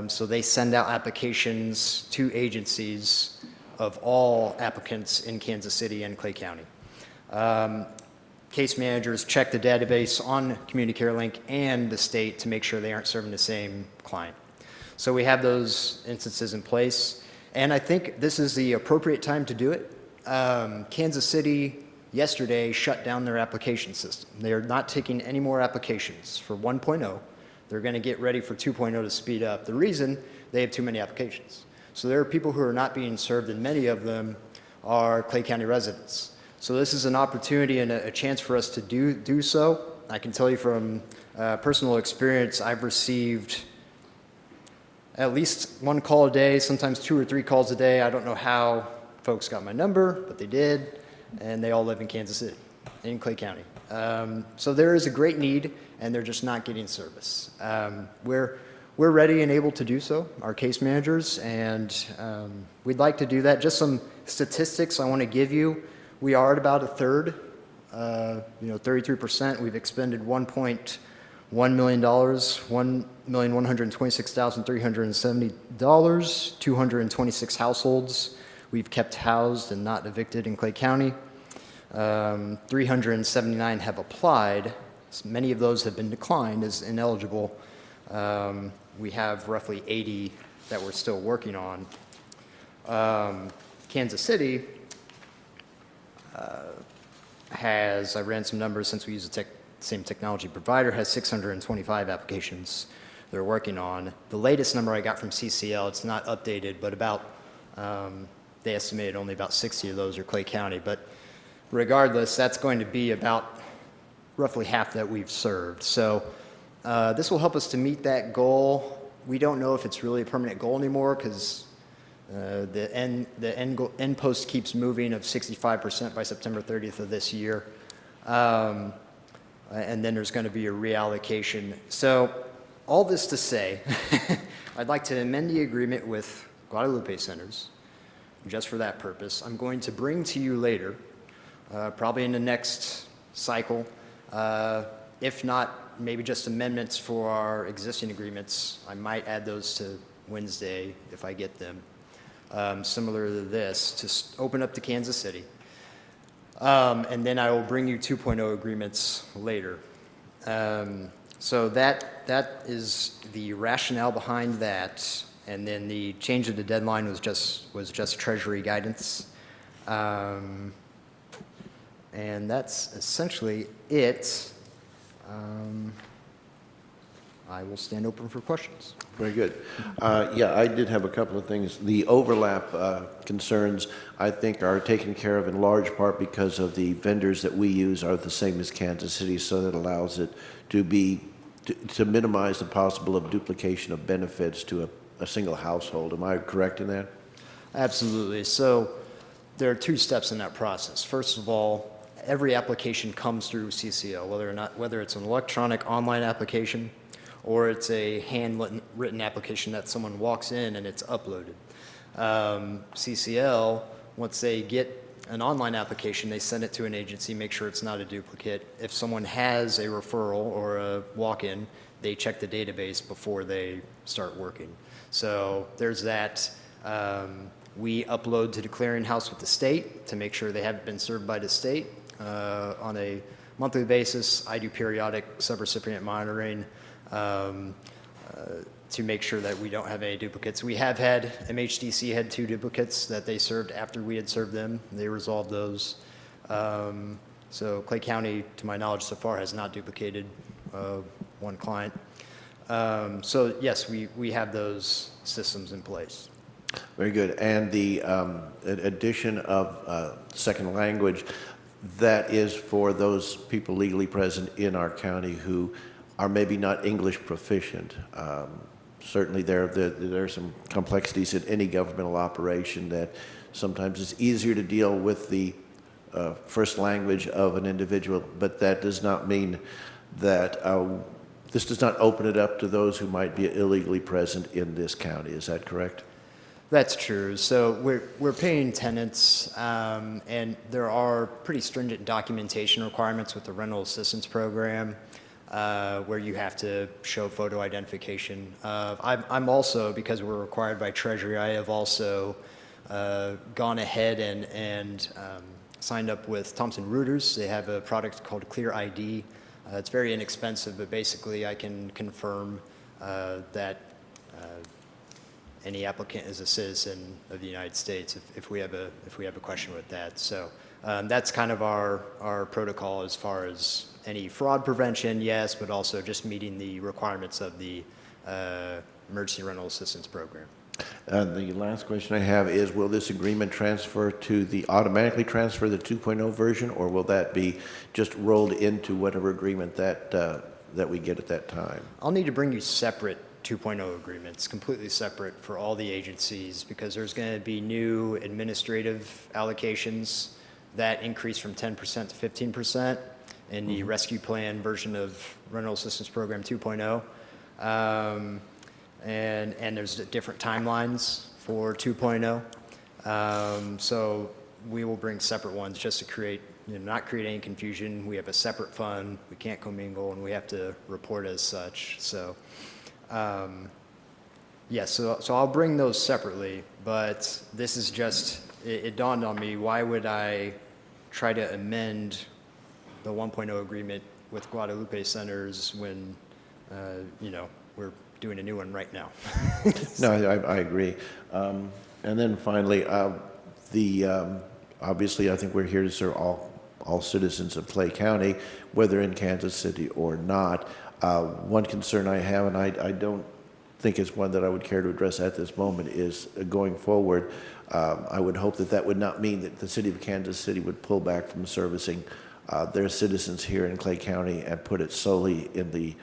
So they send out applications to agencies of all applicants in Kansas City and Clay County. Case managers check the database on CommuniCareLink and the state to make sure they aren't serving the same client. So we have those instances in place, and I think this is the appropriate time to do it. Kansas City yesterday shut down their application system. They are not taking any more applications for 1.0. They're going to get ready for 2.0 to speed up. The reason, they have too many applications. So there are people who are not being served, and many of them are Clay County residents. So this is an opportunity and a chance for us to do so. I can tell you from personal experience, I've received at least 1 call a day, sometimes 2 or 3 calls a day. I don't know how folks got my number, but they did, and they all live in Kansas City, in Clay County. So there is a great need, and they're just not getting service. We're ready and able to do so, our case managers, and we'd like to do that. Just some statistics I want to give you. We are at about a third, 33%. We've expended $1.1 million, $1,126,370, 226 households we've kept housed and not evicted in Clay County. 379 have applied. Many of those have been declined as ineligible. We have roughly 80 that we're still working on. Kansas City has, I ran some numbers since we use the same technology provider, has 625 applications they're working on. The latest number I got from CCL, it's not updated, but about, they estimated only about 60 of those are Clay County. But regardless, that's going to be about roughly half that we've served. So this will help us to meet that goal. We don't know if it's really a permanent goal anymore because the end post keeps moving of 65% by September 30th of this year. And then there's going to be a reallocation. So all this to say, I'd like to amend the agreement with Guadalupe Centers just for that purpose. I'm going to bring to you later, probably in the next cycle, if not, maybe just amendments for our existing agreements. I might add those to Wednesday if I get them. Similar to this, to open up to Kansas City. And then I will bring you 2.0 agreements later. So that is the rationale behind that. And then the change of the deadline was just Treasury guidance. And that's essentially it. I will stand open for questions. Very good. Yeah, I did have a couple of things. The overlap concerns, I think, are taken care of in large part because of the vendors that we use are the same as Kansas City, so that allows it to minimize the possible of duplication of benefits to a single household. Am I correct in that? Absolutely. So there are two steps in that process. First of all, every application comes through CCL, whether it's an electronic online application or it's a handwritten application that someone walks in and it's uploaded. CCL, once they get an online application, they send it to an agency, make sure it's not a duplicate. If someone has a referral or a walk-in, they check the database before they start working. So there's that. We upload to the clearinghouse with the state to make sure they haven't been served by the state on a monthly basis. I do periodic subrecipient monitoring to make sure that we don't have any duplicates. We have had, MHDC had 2 duplicates that they served after we had served them. They resolved those. So Clay County, to my knowledge so far, has not duplicated one client. So yes, we have those systems in place. Very good. And the addition of second language, that is for those people legally present in our county who are maybe not English proficient. Certainly there are some complexities in any governmental operation that sometimes it's easier to deal with the first language of an individual, but that does not mean that this does not open it up to those who might be illegally present in this county. Is that correct? That's true. So we're paying tenants, and there are pretty stringent documentation requirements with the rental assistance program, where you have to show photo identification. I'm also, because we're required by Treasury, I have also gone ahead and signed up with Thomson Reuters. They have a product called Clear ID. It's very inexpensive, but basically I can confirm that any applicant is a citizen of the United States if we have a question with that. So that's kind of our protocol as far as any fraud prevention, yes, but also just meeting the requirements of the Emergency Rental Assistance Program. The last question I have is, will this agreement automatically transfer the 2.0 version, or will that be just rolled into whatever agreement that we get at that time? I'll need to bring you separate 2.0 agreements, completely separate for all the agencies, because there's going to be new administrative allocations that increase from 10% to 15% in the rescue plan version of Rental Assistance Program 2.0. And there's different timelines for 2.0. So we will bring separate ones just to not create any confusion. We have a separate fund, we can't commingle, and we have to report as such. So yes, so I'll bring those separately, but this is just, it dawned on me, why would I try to amend the 1.0 agreement with Guadalupe Centers when, we're doing a new one right now. No, I agree. And then finally, obviously I think we're here to serve all citizens of Clay County, whether in Kansas City or not. One concern I have, and I don't think it's one that I would care to address at this moment, is going forward, I would hope that would not mean that the city of Kansas City would pull back from servicing their citizens here in Clay County and put it solely in the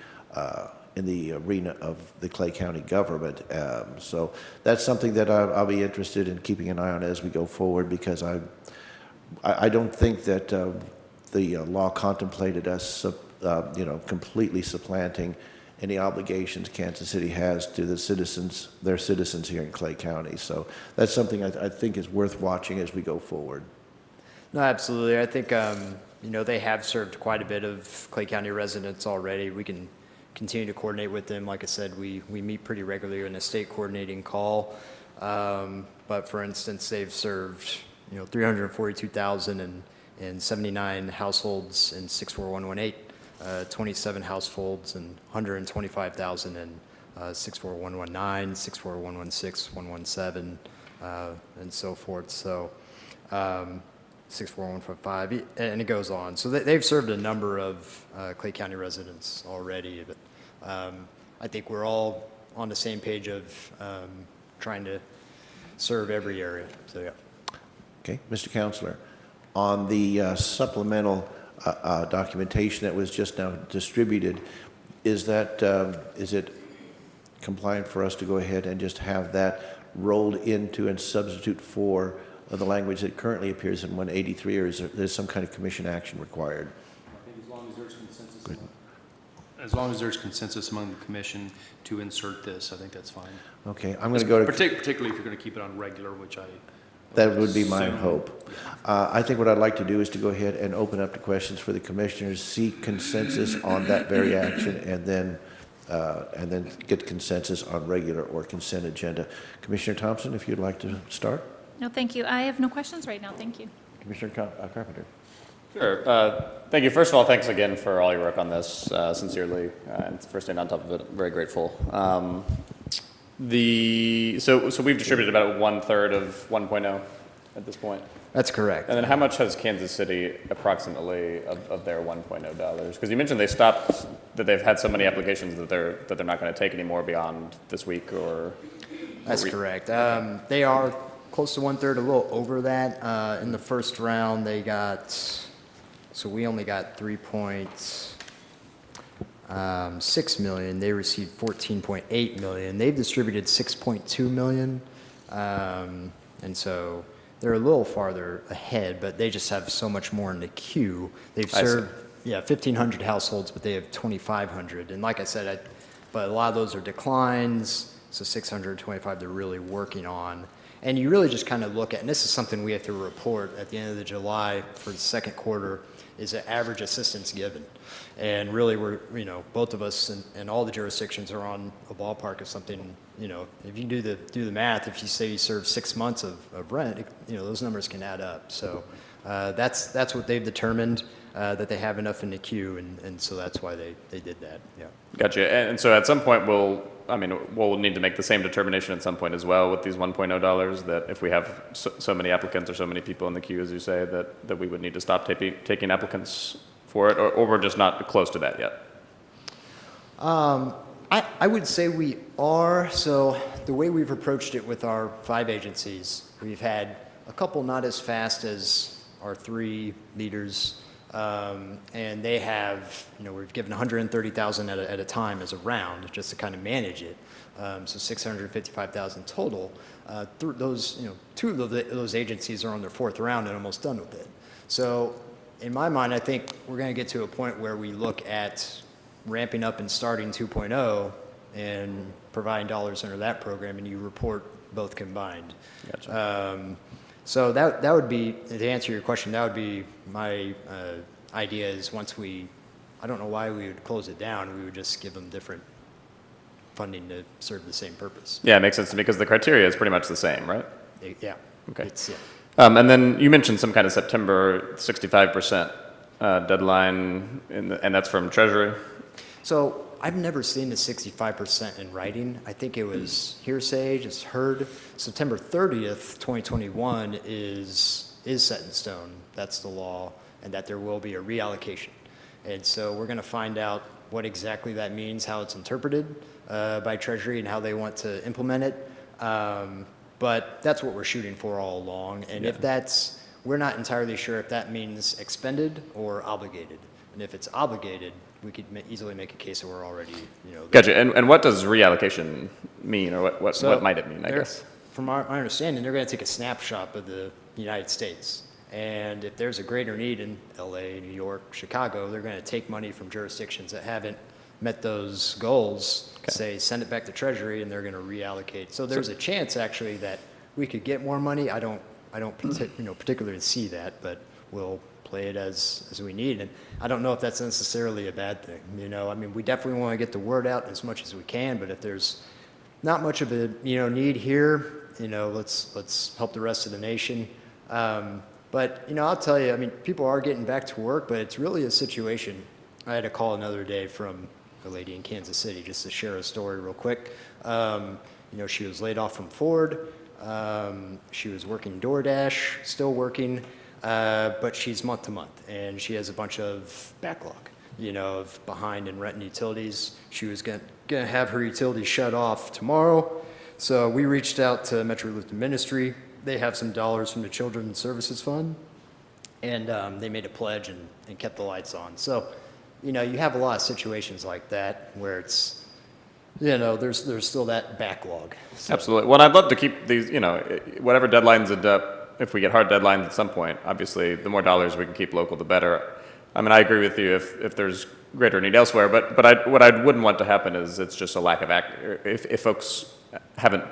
arena of the Clay County government. So that's something that I'll be interested in keeping an eye on as we go forward, because I don't think that the law contemplated us completely supplanting any obligations Kansas City has to their citizens here in Clay County. So that's something I think is worth watching as we go forward. No, absolutely. I think, they have served quite a bit of Clay County residents already. We can continue to coordinate with them. Like I said, we meet pretty regularly in a state coordinating call. But for instance, they've served, 342,079 households in 64118. 27 households and 125,000 in 64119, 64116, 117, and so forth. So 64155, and it goes on. So they've served a number of Clay County residents already. But I think we're all on the same page of trying to serve every area, so yeah. Okay, Mr. Counselor, on the supplemental documentation that was just now distributed, is it compliant for us to go ahead and just have that rolled into and substitute for the language that currently appears in 183, or is there some kind of commission action required? I think as long as there's consensus, as long as there's consensus among the commission to insert this, I think that's fine. Okay, I'm going to go to... Particularly if you're going to keep it on regular, which I... That would be my assume. hope. I think what I'd like to do is to go ahead and open up to questions for the commissioners, seek consensus on that very action, and then get consensus on regular or consent agenda. Commissioner Thompson, if you'd like to start. No, thank you. I have no questions right now. Thank you. Commissioner Carpenter. Sure. Thank you. First of all, thanks again for all your work on this, sincerely. And for staying on top of it, very grateful. So we've distributed about 1/3 of 1.0 at this point. That's correct. And then how much has Kansas City approximately of their $1.0 dollars? Because you mentioned they stopped, that they've had so many applications that they're not going to take anymore beyond this week, or? That's correct. They are close to 1/3, a little over that. In the first round, they got, so we only got 3.6 million. They received 14.8 million. They've distributed 6.2 million. And so they're a little farther ahead, but they just have so much more in the queue. They've served, 1,500 households, but they have 2,500. And like I said, but a lot of those are declines, so 625 they're really working on. And you really just kind of look at, and this is something we have to report at the end of the July for the second quarter, is the average assistance given. And really, we're, both of us and all the jurisdictions are on a ballpark of something, if you do the math, if you say you serve 6 months of rent, those numbers can add up. So that's what they've determined, that they have enough in the queue, and so that's why they did that, yeah. Gotcha. And so at some point, we'll need to make the same determination at some point as well with these $1.0 dollars, that if we have so many applicants or so many people in the queue, as you say, that we would need to stop taking applicants for it, or we're just not close to that yet? I would say we are. So the way we've approached it with our 5 agencies, we've had a couple not as fast as our 3 leaders, and they have, we've given 130,000 at a time as a round just to kind of manage it. So 655,000 total. Through those, 2 of those agencies are on their 4th round and almost done with it. So in my mind, I think we're going to get to a point where we look at ramping up and starting 2.0 and providing dollars under that program, and you report both combined. Gotcha. So that would be, to answer your question, that would be my idea is once I don't know why we would close it down, we would just give them different funding to serve the same purpose. Yeah, it makes sense to me because the criteria is pretty much the same, right? Yeah. Okay. Yeah. And then you mentioned some kind of September 65% deadline, and that's from Treasury? So I've never seen the 65% in writing. I think it was hearsay, just heard. September 30th, 2021 is set in stone. That's the law, and that there will be a reallocation. And so we're going to find out what exactly that means, how it's interpreted by Treasury, and how they want to implement it. But that's what we're shooting for all along. And if we're not entirely sure if that means expended or obligated. And if it's obligated, we could easily make a case that we're already, Gotcha. And what does reallocation mean, or what might it mean, I guess? From my understanding, they're going to take a snapshot of the United States. And if there's a greater need in LA, New York, Chicago, they're going to take money from jurisdictions that haven't met those goals, say, send it back to Treasury, and they're going to reallocate. So there's a chance, actually, that we could get more money. I don't particularly see that, but we'll play it as we need. And I don't know if that's necessarily a bad thing. We definitely want to get the word out as much as we can, but if there's not much of a need here, let's help the rest of the nation. But I'll tell you, people are getting back to work, but it's really a situation. I had a call another day from a lady in Kansas City, just to share a story real quick. She was laid off from Ford. She was working DoorDash, still working, but she's month to month, and she has a bunch of backlog, of behind in rent and utilities. She was going to have her utility shut off tomorrow. So we reached out to Metro Lutheran Ministry. They have some dollars from the Children's Services Fund, and they made a pledge and kept the lights on. So, you know, you have a lot of situations like that where it's, you know, there's still that backlog. So, Absolutely. Well, I'd love to keep these, you know, whatever deadlines end up, if we get hard deadlines at some point, obviously, the more dollars we can keep local, the better. I mean, I agree with you if there's greater need elsewhere, but what I wouldn't want to happen is it's just a lack of if folks haven't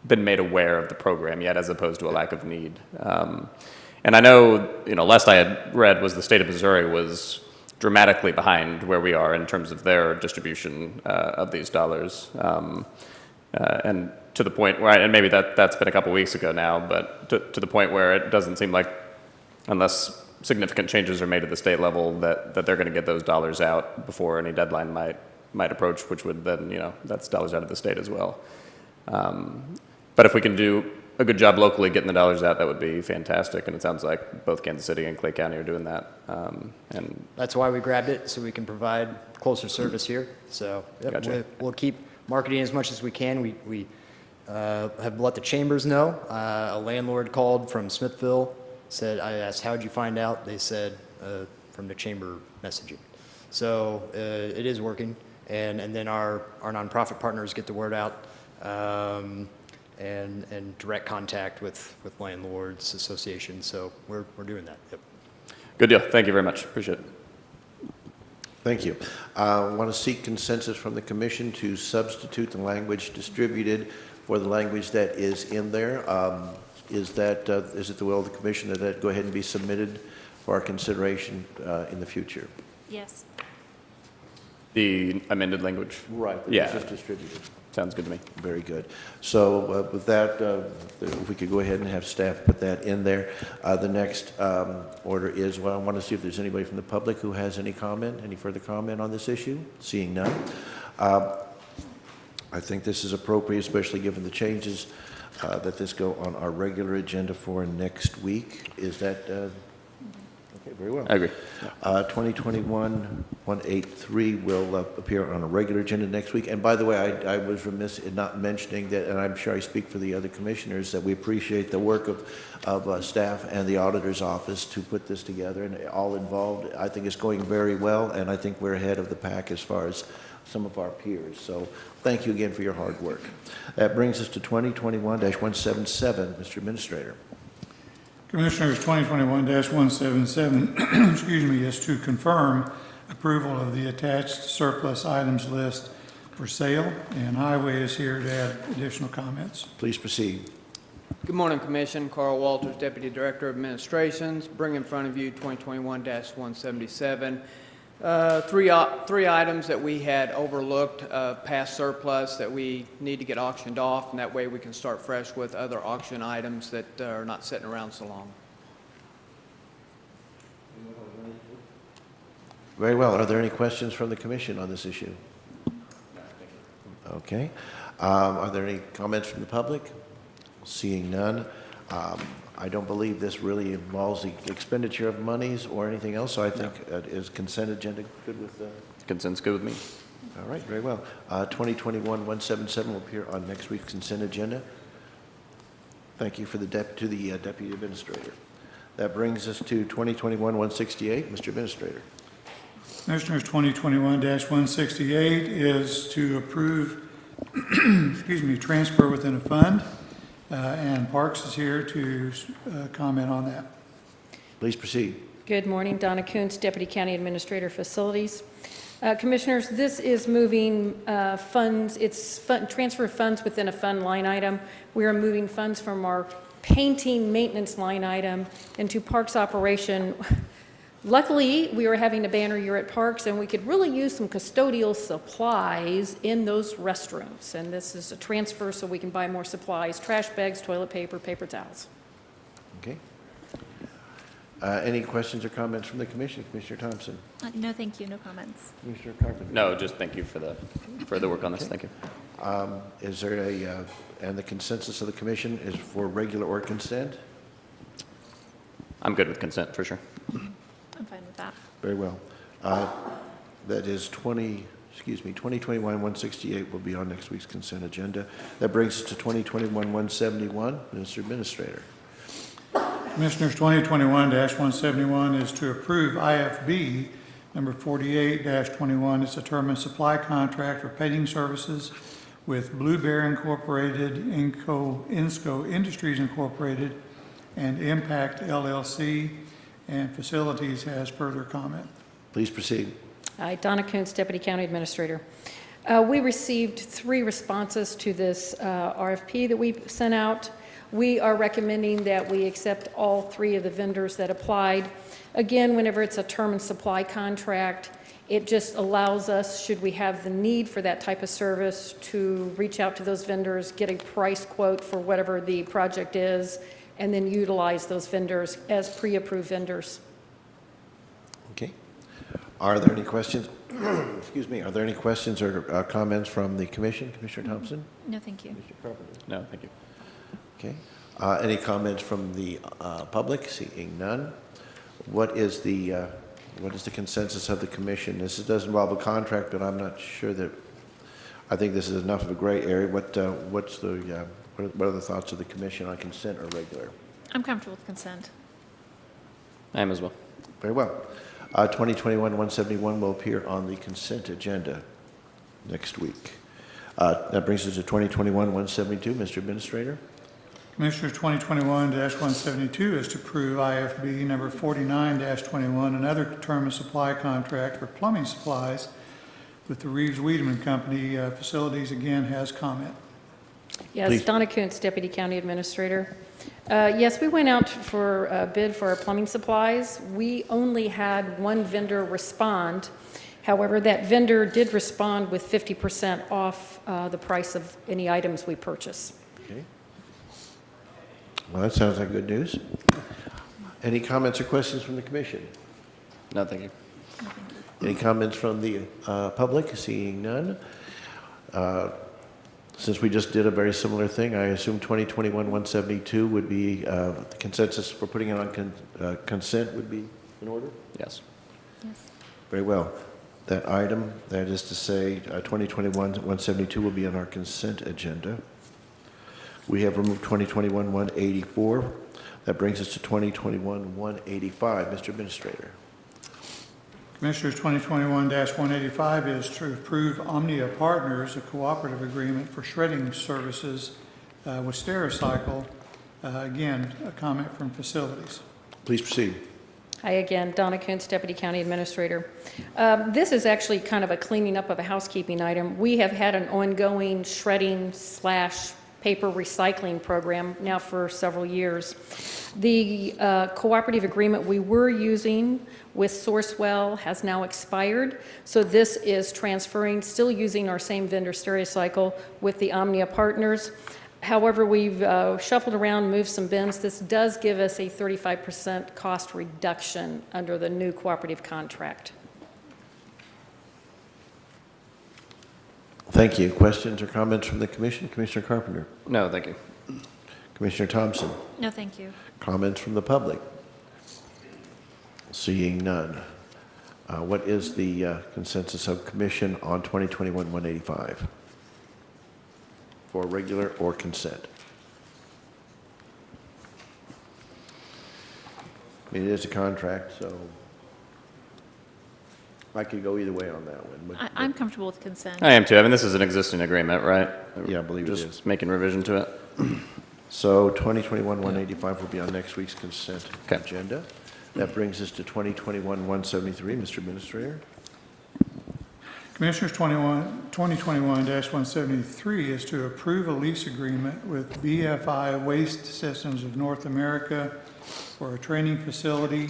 been made aware of the program yet, as opposed to a lack of need. And I know, you know, last I had read was the state of Missouri was dramatically behind where we are in terms of their distribution of these dollars. And to the point where, and maybe that's been a couple weeks ago now, but to the point where it doesn't seem like, unless significant changes are made at the state level, that they're going to get those dollars out before any deadline might approach, which would then, you know, that's dollars out of the state as well. But if we can do a good job locally getting the dollars out, that would be fantastic. And it sounds like both Kansas City and Clay County are doing that. And that's why we grabbed it, so we can provide closer service here. So yep, Gotcha. we'll keep marketing as much as we can. We have let the chambers know. A landlord called from Smithville, said, I asked, how'd you find out? They said, from the chamber messaging. So it is working. And then our nonprofit partners get the word out, and direct contact with landlords associations. So we're doing that. Yep. good deal. Thank you very much. Appreciate it. Thank you. I want to seek consensus from the commission to substitute the language distributed for the language that is in there. Is it the will of the commission that that go ahead and be submitted for our consideration in the future? Yes. The amended language? Right. Yeah. It's just distributed. Sounds good to me. Very good. So with that, if we could go ahead and have staff put that in there. The next order is, well, I want to see if there's anybody from the public who has any comment, any further comment on this issue. Seeing none. I think this is appropriate, especially given the changes that this go on our regular agenda for next week. Is that, okay, very well. I agree. 2021-183 will appear on a regular agenda next week. And by the way, I was remiss in not mentioning that, and I'm sure I speak for the other commissioners, that we appreciate the work of staff and the auditor's office to put this together, and all involved. I think it's going very well, and I think we're ahead of the pack as far as some of our peers. So thank you again for your hard work. That brings us to 2021-177, Mr. Administrator. Commissioners, 2021-177, excuse me, is to confirm approval of the attached surplus items list for sale, and Highway is here to add additional comments. Please proceed. Good morning, Commission. Carl Walters, Deputy Director of Administrations. Bring in front of you 2021-177. Three items that we had overlooked, past surplus that we need to get auctioned off, and that way we can start fresh with other auction items that are not sitting around so long. Very well. Are there any questions from the commission on this issue? Okay. Are there any comments from the public? Seeing none. I don't believe this really involves the expenditure of monies or anything else, so I think is consent agenda good with the... Consent's good with me. All right, very well. 2021-177 will appear on next week's consent agenda. Thank you for the Deputy Administrator. That brings us to 2021-168. Mr. Administrator. Commissioners, 2021-168 is to approve, excuse me, transfer within a fund, and Parks is here to comment on that. Please proceed. Good morning, Donna Kuntz, Deputy County Administrator, Facilities. Commissioners, this is moving funds, transfer funds within a fund line item. We are moving funds from our painting maintenance line item into Parks operation. Luckily, we were having a banner year at Parks, and we could really use some custodial supplies in those restrooms. And this is a transfer so we can buy more supplies, trash bags, toilet paper, paper towels. Okay. Any questions or comments from the commission? Commissioner Thompson? No, thank you. No comments. Commissioner Carpenter? No, just thank you for the further work on this. Thank you. Is there and the consensus of the commission is for regular or consent? I'm good with consent for sure. I'm fine with that. Very well. That is 2021-168 will be on next week's consent agenda. That brings us to 2021-171. Mr. Administrator. Commissioners, 2021-171 is to approve IFB number 48-21. It's a term and supply contract for painting services with Blue Bear Incorporated, Insco Industries Incorporated, and Impact LLC, and Facilities has further comment. Please proceed. Hi, Donna Kuntz, Deputy County Administrator. We received 3 responses to this RFP that we sent out. We are recommending that we accept all 3 of the vendors that applied. Again, whenever it's a term and supply contract, it just allows us, should we have the need for that type of service, to reach out to those vendors, get a price quote for whatever the project is, and then utilize those vendors as pre-approved vendors. Okay. Are there any questions? Excuse me. Are there any questions or comments from the commission? Commissioner Thompson? No, thank you. Mr. Carpenter? No, thank you. Okay. Any comments from the public? Seeing none. What is the consensus of the commission? This does involve a contract, but I'm not sure that, I think this is enough of a gray area. What are the thoughts of the commission on consent or regular? I'm comfortable with consent. I am as well. Very well. 2021-171 will appear on the consent agenda next week. That brings us to 2021-172. Mr. Administrator. Commissioners, 2021-172 is to approve IFB number 49-21, another term and supply contract for plumbing supplies with the Reeves Wiedemann Company. Facilities again has comment. Yes, Please. Donna Kuntz, Deputy County Administrator. Yes, we went out for a bid for our plumbing supplies. We only had 1 vendor respond. However, that vendor did respond with 50% off the price of any items we purchase. Okay. Well, that sounds like good news. Any comments or questions from the commission? No, thank you. Any comments from the public? Seeing none. Since we just did a very similar thing, I assume 2021-172 would be the consensus for putting it on consent would be in order? Yes. Yes. Very well. That item, that is to say 2021-172 will be on our consent agenda. We have removed 2021-184. That brings us to 2021-185. Mr. Administrator. Commissioners, 2021-185 is to approve Omnia Partners, a cooperative agreement for shredding services with Stericycle. Again, a comment from Facilities. Please proceed. Hi again, Donna Kuntz, Deputy County Administrator. This is actually kind of a cleaning up of a housekeeping item. We have had an ongoing shredding / paper recycling program now for several years. The cooperative agreement we were using with Sourcewell has now expired, so this is transferring, still using our same vendor Stericycle with the Omnia Partners. However, we've shuffled around, moved some bins. This does give us a 35% cost reduction under the new cooperative contract. Thank you. Questions or comments from the commission? Commissioner Carpenter. No, thank you. Commissioner Thompson. No, thank you. Comments from the public? Seeing none. What is the consensus of commission on 2021-185? For regular or consent? I mean, it is a contract, so I could go either way on that one. but- I'm comfortable with consent. I am too. I mean, this is an existing agreement, right? Yeah, I believe it is. Just making revision to it. So 2021-185 will be on next week's consent Okay. agenda. That brings us to 2021-173. Mr. Administrator. Commissioners, 2021-173 is to approve a lease agreement with BFI Waste Systems of North America for a training facility.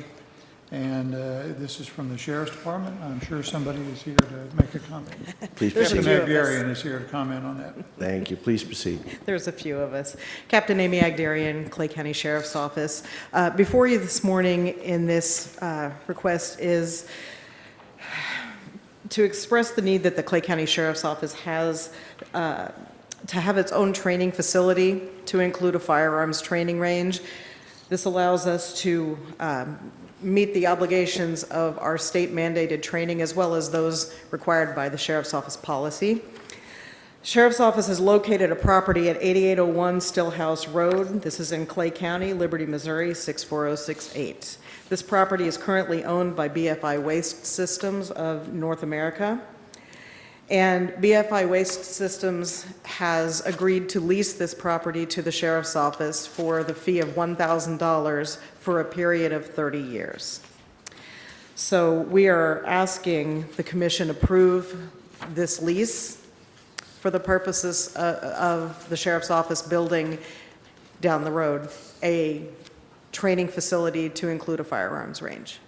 And this is from the Sheriff's Department. I'm sure somebody is here to make a comment. Please There's a proceed. few Captain of us. Agdarian is here to comment on that. Thank you. Please proceed. There's a few of us. Captain Amy Agdarian, Clay County Sheriff's Office. Before you this morning in this request is to express the need that the Clay County Sheriff's Office has to have its own training facility to include a firearms training range. This allows us to meet the obligations of our state mandated training as well as those required by the Sheriff's Office policy. Sheriff's Office is located a property at 8801 Stillhouse Road. This is in Clay County, Liberty, Missouri, 64068. This property is currently owned by BFI Waste Systems of North America. And BFI Waste Systems has agreed to lease this property to the Sheriff's Office for the fee of $1,000 for a period of 30 years. So we are asking the Commission approve this lease for the purposes of the Sheriff's Office building down the road a training facility to include a firearms range.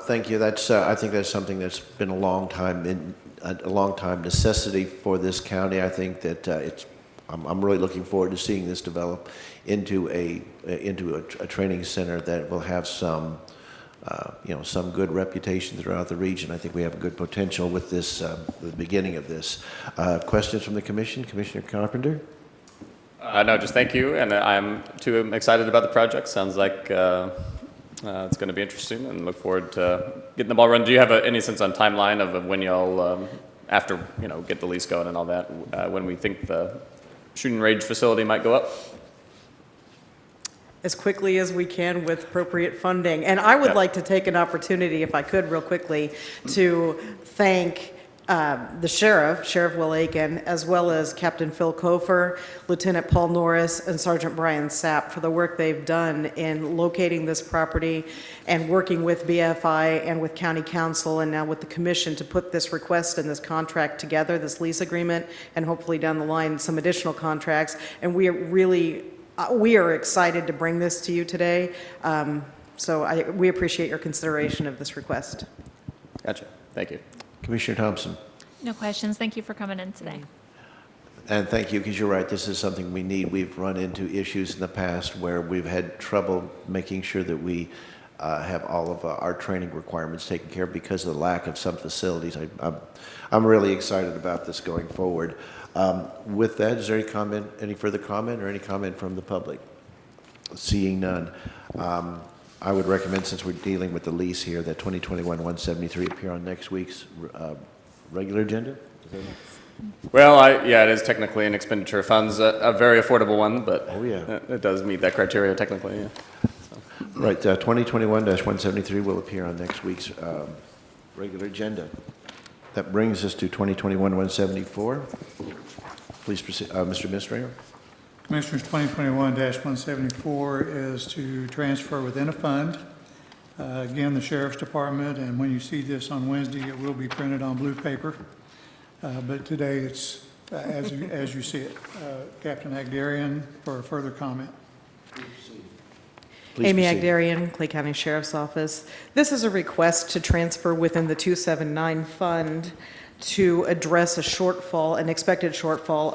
Thank you. That's, I think that's something that's been a long time necessity for this county. I think that I'm really looking forward to seeing this develop into a training center that will have some, some good reputation throughout the region. I think we have a good potential with this, the beginning of this. Questions from the Commission? Commissioner Carpenter? No, just thank you, and I'm too excited about the project. Sounds like it's going to be interesting, and look forward to getting the ball running. Do you have any sense on timeline of when y'all, after get the lease going and all that, when we think the shooting range facility might go up? As quickly as we can with appropriate funding. And I would like to take an opportunity, if I could real quickly, to thank the Sheriff Will Aiken, as well as Captain Phil Kofer, Lieutenant Paul Norris, and Sergeant Brian Sapp for the work they've done in locating this property and working with BFI and with County Council and now with the Commission to put this request and this contract together, this lease agreement, and hopefully down the line some additional contracts. And we are excited to bring this to you today. So we appreciate your consideration of this request. Gotcha. Thank you. Commissioner Thompson? No questions. Thank you for coming in today. And thank you, because you're right, this is something we need. We've run into issues in the past where we've had trouble making sure that we have all of our training requirements taken care of because of the lack of some facilities. I'm really excited about this going forward. With that, is there any further comment or any comment from the public? Seeing none. I would recommend, since we're dealing with the lease here, that 2021-173 appear on next week's regular agenda. Well, it is technically an expenditure of funds, a very affordable one, but it does meet that criteria technically. Yeah. So. Right, 2021-173 will appear on next week's regular agenda. That brings us to 2021-174. Please proceed, Mr. Administrator. Commissioners, 2021-174 is to transfer within a fund. Again, the Sheriff's Department, and when you see this on Wednesday, it will be printed on blue paper. But today it's as you see it. Captain Agdarian for a further comment. Please Amy proceed. Agdarian, Clay County Sheriff's Office. This is a request to transfer within the 279 fund to address a shortfall, an expected shortfall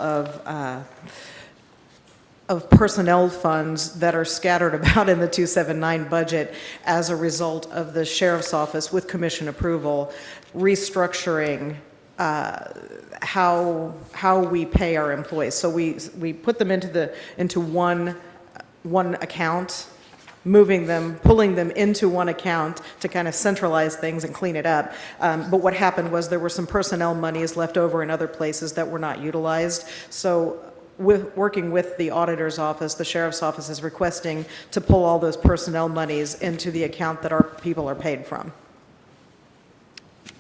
of personnel funds that are scattered about in the 279 budget as a result of the Sheriff's Office, with Commission approval, restructuring how we pay our employees. So we put them into one account, moving them, pulling them into one account to kind of centralize things and clean it up. But what happened was there were some personnel monies left over in other places that were not utilized. So working with the auditor's office, the Sheriff's Office is requesting to pull all those personnel monies into the account that our people are paid from.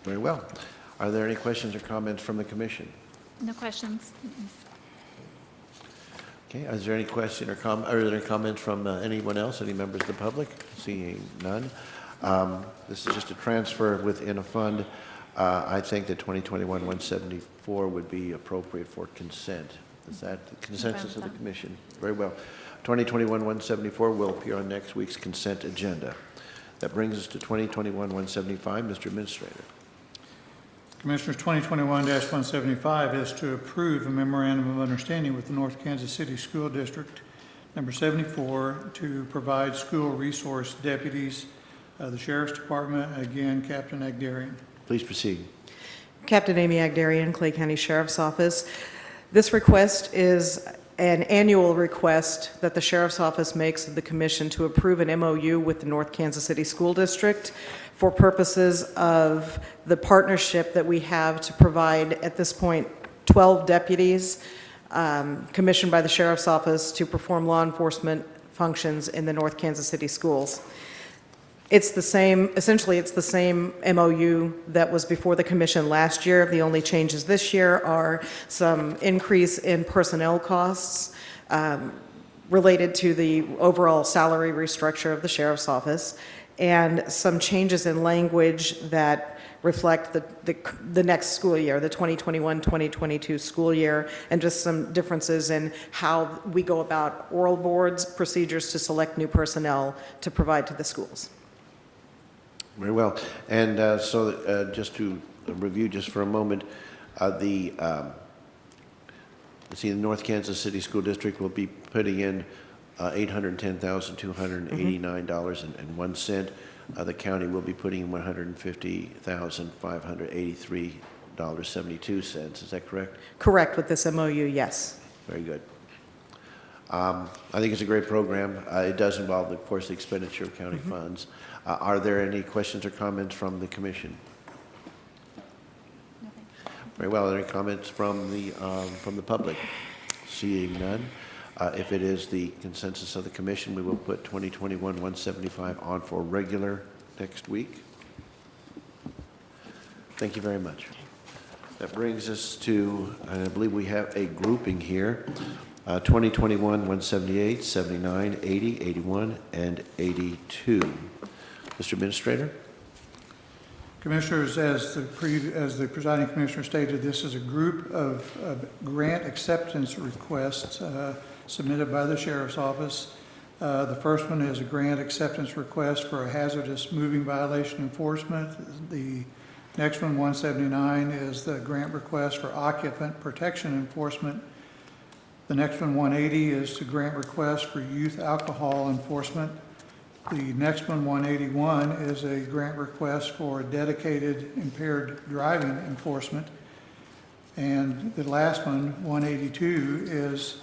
Very well. Are there any questions or comments from the Commission? No questions. Okay, is there any question or are there any comments from anyone else, any members of the public? Seeing none. This is just a transfer within a fund. I think that 2021-174 would be appropriate for consent. Is that the consensus of the Commission? Very well. 2021-174 will appear on next week's consent agenda. That brings us to 2021-175. Mr. Administrator. Commissioners, 2021-175 is to approve a memorandum of understanding with the North Kansas City School District number 74 to provide school resource deputies. The Sheriff's Department, again, Captain Agdarian. Please proceed. Captain Amy Agdarian, Clay County Sheriff's Office. This request is an annual request that the Sheriff's Office makes of the Commission to approve an MOU with the North Kansas City School District for purposes of the partnership that we have to provide, at this point, 12 deputies commissioned by the Sheriff's Office to perform law enforcement functions in the North Kansas City schools. It's the same, essentially, it's the same MOU that was before the commission last year. The only changes this year are some increase in personnel costs related to the overall salary restructure of the sheriff's office, and some changes in language that reflect the next school year, the 2021-2022 school year, and just some differences in how we go about oral boards, procedures to select new personnel to provide to the schools. Very well. And just to review just for a moment, the North Kansas City School District will be putting in $810,289.01. The county will be putting in $150,583.72. Is that correct? Correct with this MOU, yes. Very good. I think it's a great program. It does involve, of course, the expenditure of county funds. Are there any questions or comments from the commission? Nothing. Very well. Are there any comments from the public? Seeing none. If it is the consensus of the commission, we will put 2021-175 on for regular next week. Thank you very much. That brings us to, I believe we have a grouping here, 2021-178, 79, 80, 81, and 82. Mr. Administrator? Commissioners, as the presiding commissioner stated, this is a group of grant acceptance requests submitted by the Sheriff's Office. The first one is a grant acceptance request for a hazardous moving violation enforcement. The next one, 179, is the grant request for occupant protection enforcement. The next one, 180, is the grant request for youth alcohol enforcement. The next one, 181, is a grant request for dedicated impaired driving enforcement. And the last one, 182, is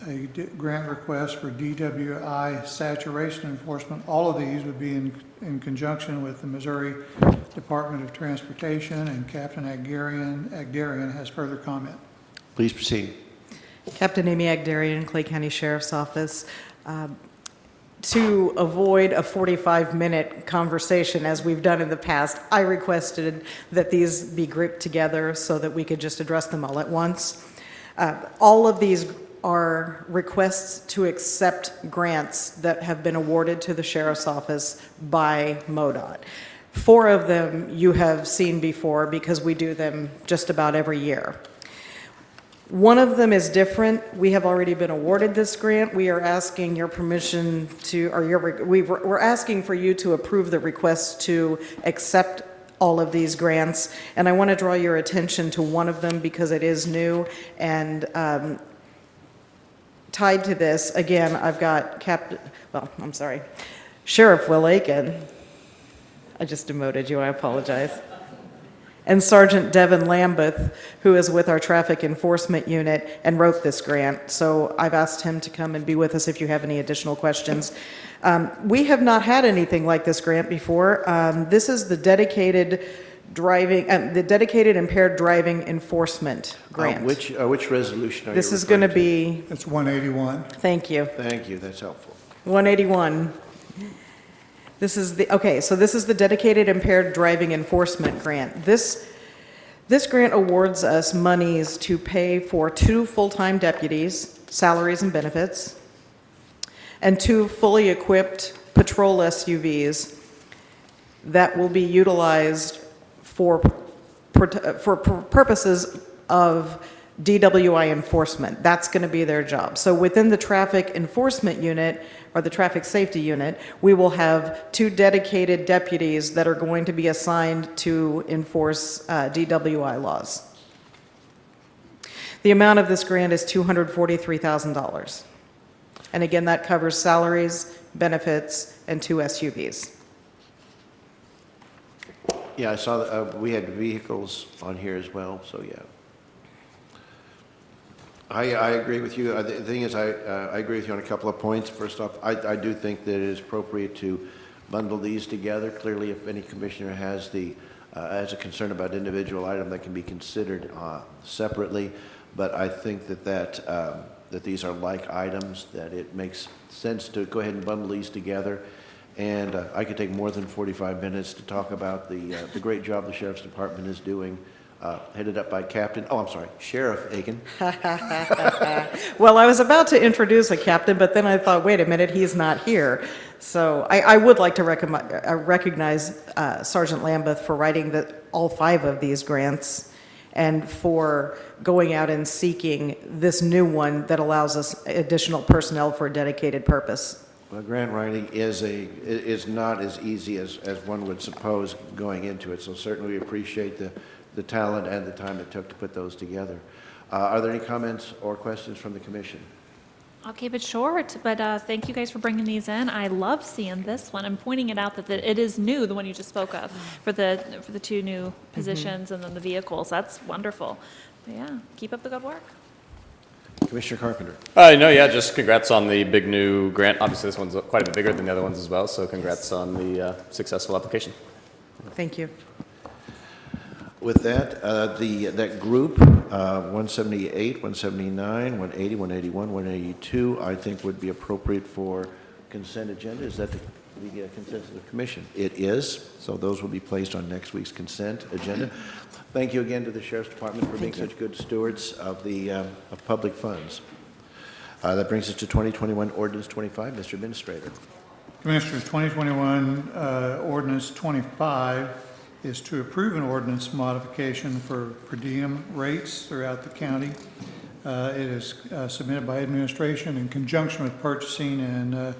a grant request for DWI saturation enforcement. All of these would be in conjunction with the Missouri Department of Transportation, and Captain Agdarian has further comment. Please proceed. Captain Amy Agdarian, Clay County Sheriff's Office. To avoid a 45-minute conversation, as we've done in the past, I requested that these be grouped together so that we could just address them all at once. All of these are requests to accept grants that have been awarded to the Sheriff's Office by MoDOT. 4 of them you have seen before because we do them just about every year. One of them is different. We have already been awarded this grant. We are asking your permission to, we're asking for you to approve the request to accept all of these grants. And I want to draw your attention to one of them because it is new. And tied to this, again, I've got Sheriff Will Aiken. I just demoted you, I apologize. And Sergeant Devin Lambeth, who is with our traffic enforcement unit and wrote this grant. So I've asked him to come and be with us if you have any additional questions. We have not had anything like this grant before. This is the dedicated impaired driving enforcement grant. Which resolution are you This is going to be, It's 181. thank you, Thank you, that's helpful. 181. This is the dedicated impaired driving enforcement grant. This grant awards us monies to pay for 2 full-time deputies, salaries and benefits, and 2 fully equipped patrol SUVs that will be utilized for purposes of DWI enforcement. That's going to be their job. So within the traffic enforcement unit, or the traffic safety unit, we will have 2 dedicated deputies that are going to be assigned to enforce DWI laws. The amount of this grant is $243,000. And again, that covers salaries, benefits, and 2 SUVs. Yeah, I saw that we had vehicles on here as well, so yeah. I agree with you. The thing is, I agree with you on a couple of points. First off, I do think that it is appropriate to bundle these together. Clearly, if any commissioner has a concern about individual item, that can be considered separately. But I think that these are like items, that it makes sense to go ahead and bundle these together. And I could take more than 45 minutes to talk about the great job the Sheriff's Department is doing, headed up by Sheriff Aiken. Well, I was about to introduce a captain, but then I thought, wait a minute, he's not here. So I would like to recognize Sergeant Lambeth for writing all 5 of these grants and for going out and seeking this new one that allows us additional personnel for a dedicated purpose. Well, grant writing is not as easy as one would suppose going into it, so certainly we appreciate the talent and the time it took to put those together. Are there any comments or questions from the commission? I'll keep it short, but thank you guys for bringing these in. I love seeing this one. I'm pointing it out that it is new, the one you just spoke of, for the 2 new positions and then the vehicles. That's wonderful. But yeah, keep up the good work. Commissioner Carpenter. No, yeah, just congrats on the big new grant. Obviously, this one's quite a bit bigger than the other ones as well, so congrats on the successful application. Thank you. With that, that group, 178, 179, 180, 181, 182, I think would be appropriate for consent agenda. Is that the consensus of the commission? It is, so those will be placed on next week's consent agenda. Thank you again to the Sheriff's Department for being such good stewards of public funds. That brings us to 2021 Ordinance 25. Mr. Administrator. Commissioners, 2021 Ordinance 25 is to approve an ordinance modification for per diem rates throughout the county. It is submitted by administration in conjunction with purchasing, and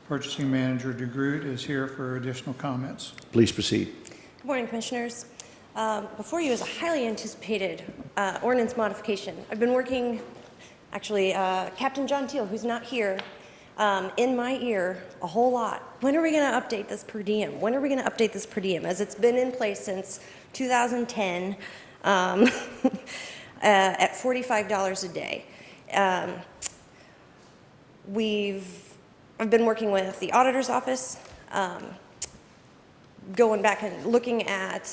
Purchasing Manager DeGroot is here for additional comments. Please proceed. Good morning, Commissioners. Before you is a highly anticipated ordinance modification. I've been working, actually, Captain John Teal, who's not here, in my ear a whole lot. When are we going to update this per diem? When are we going to update this per diem? As it's been in place since 2010 at $45 a day. I've been working with the auditor's office, going back and looking at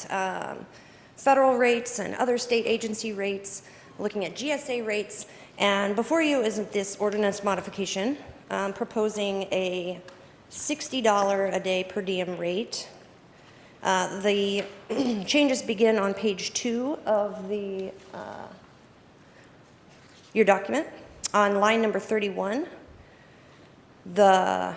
federal rates and other state agency rates, looking at GSA rates, and before you is this ordinance modification proposing a $60 a day per diem rate. The changes begin on page 2 of your document. On line number 31, the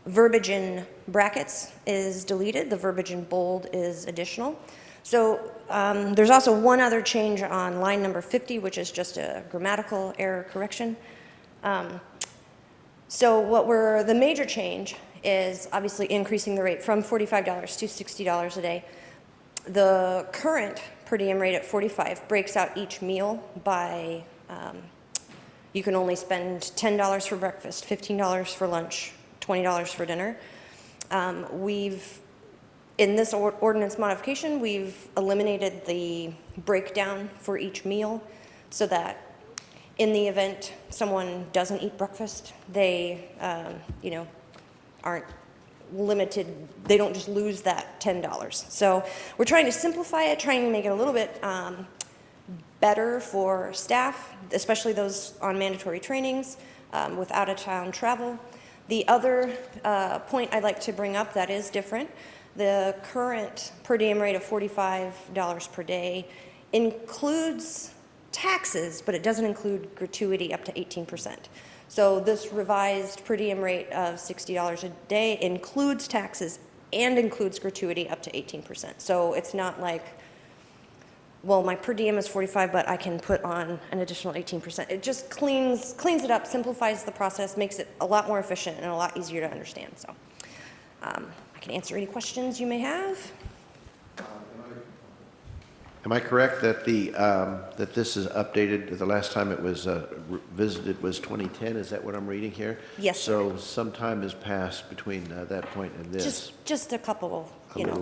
verbiage in brackets is deleted. The verbiage in bold is additional. So there's also one other change on line number 50, which is just a grammatical error correction. So the major change is obviously increasing the rate from $45 to $60 a day. The current per diem rate at $45 breaks out each meal by, you can only spend $10 for breakfast, $15 for lunch, $20 for dinner. In this ordinance modification, we've eliminated the breakdown for each meal so that in the event someone doesn't eat breakfast, they, aren't limited. They don't just lose that $10. So we're trying to simplify it, trying to make it a little bit better for staff, especially those on mandatory trainings with out-of-town travel. The other point I'd like to bring up that is different, the current per diem rate of $45 per day includes taxes, but it doesn't include gratuity up to 18%. So this revised per diem rate of $60 a day includes taxes and includes gratuity up to 18%. So it's not like, well, my per diem is 45, but I can put on an additional 18%. It just cleans it up, simplifies the process, makes it a lot more efficient and a lot easier to understand. So I can answer any questions you may have. Am I correct that that this is updated? The last time it was visited was 2010. Is that what I'm reading here? Yes, sir. So some time has passed between that point and this. Just a couple,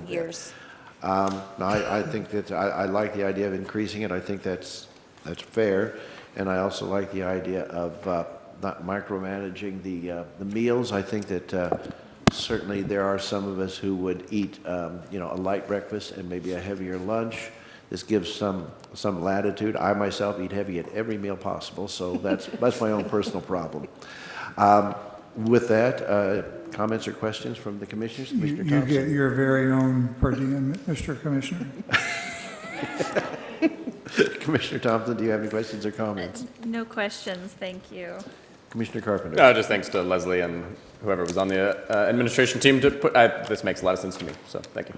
years. No, I think that I like the idea of increasing it. I think that's fair. And I also like the idea of not micromanaging the meals. I think that certainly there are some of us who would eat, you know, a light breakfast and maybe a heavier lunch. This gives some latitude. I myself eat heavy at every meal possible, so that's my own personal problem. With that, comments or questions from the commissioners? Commissioner You Thompson? get your very own per diem, Mr. Commissioner. Commissioner Thompson, do you have any questions or comments? No questions, thank you. Commissioner Carpenter? Just thanks to Leslie and whoever was on the administration team to put, this makes a lot of sense to me, so thank you.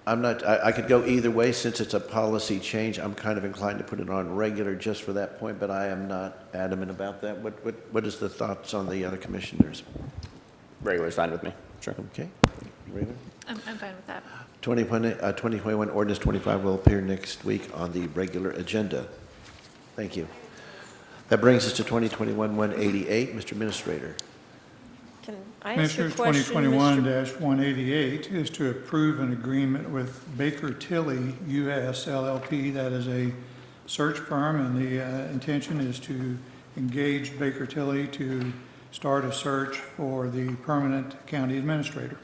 I could go either way. Since it's a policy change, I'm kind of inclined to put it on regular just for that point, but I am not adamant about that. What is the thoughts on the other commissioners? Regular's fine with me, sure. Okay. Regular? I'm fine with that. 2021 ordinance 25 will appear next week on the regular agenda. Thank you. That brings us to 2021-188. Mr. Administrator. Can I ask a Commissioners, question? 2021-188 is to approve an agreement with Baker Tilly US LLP. That is a search firm, and the intention is to engage Baker Tilly to start a search for the permanent county administrator.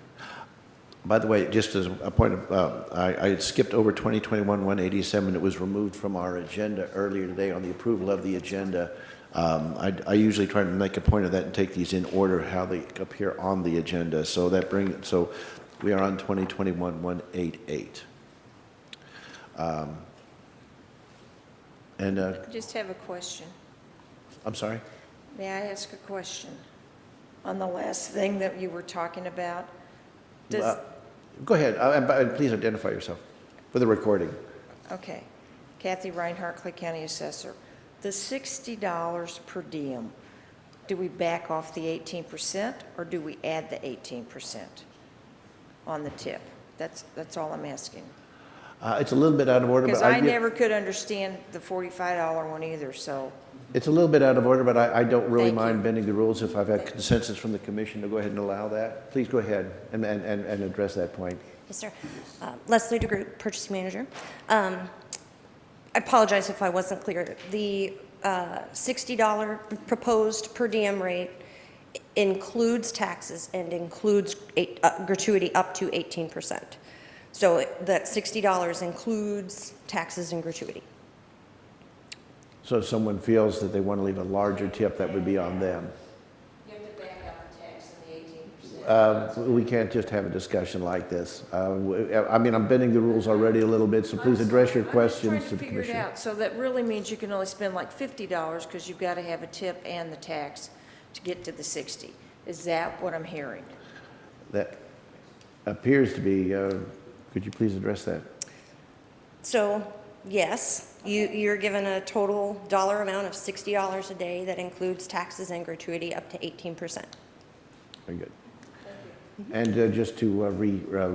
By the way, just as a point of, I had skipped over 2021-187. It was removed from our agenda earlier today on the approval of the agenda. I usually try to make a point of that and take these in order how they appear on the agenda. So so we are on 2021-188. I just have a question. I'm sorry? May I ask a question? On the last thing that you were talking about, does, Go ahead. Please identify yourself for the recording. okay, Kathy Reinhardt, Clay County Assessor. The $60 per diem, do we back off the 18% or do we add the 18% on the tip? That's all I'm asking. It's a little bit out of order. Because but I never could understand the $45 one either, so. It's a little bit out of order, but I don't really Thank you. mind bending the rules if I've had consensus from the commission to go ahead and allow that. Please go ahead and address that point. Yes, sir. Leslie DeGroot, Purchasing Manager. I apologize if I wasn't clear. The $60 proposed per diem rate includes taxes and includes gratuity up to 18%. So that $60 includes taxes and gratuity. So if someone feels that they want to leave a larger tip, that would be on them. You have to back out the tax and the 18%. We can't just have a discussion like this. I mean, I'm bending the rules already a little bit, so please address your questions to the Figure it commission. out, so that really means you can only spend like $50 because you've got to have a tip and the tax to get to the 60. Is that what I'm hearing? That appears to be, could you please address that? So, yes, you're given a total dollar amount of $60 a day that includes taxes and gratuity up to 18%. Very good. And just to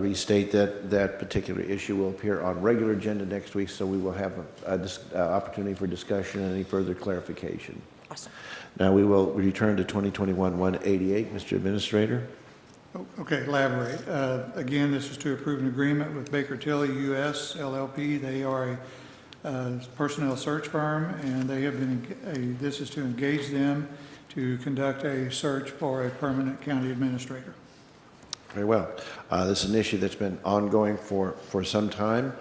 restate that particular issue will appear on regular agenda next week, so we will have an opportunity for discussion and any further clarification. Awesome. Now we will return to 2021-188. Mr. Administrator. Okay, elaborate. Again, this is to approve an agreement with Baker Tilly US LLP. They are a personnel search firm, and they have been, this is to engage them to conduct a search for a permanent county administrator. Very well. This is an issue that's been ongoing for some time.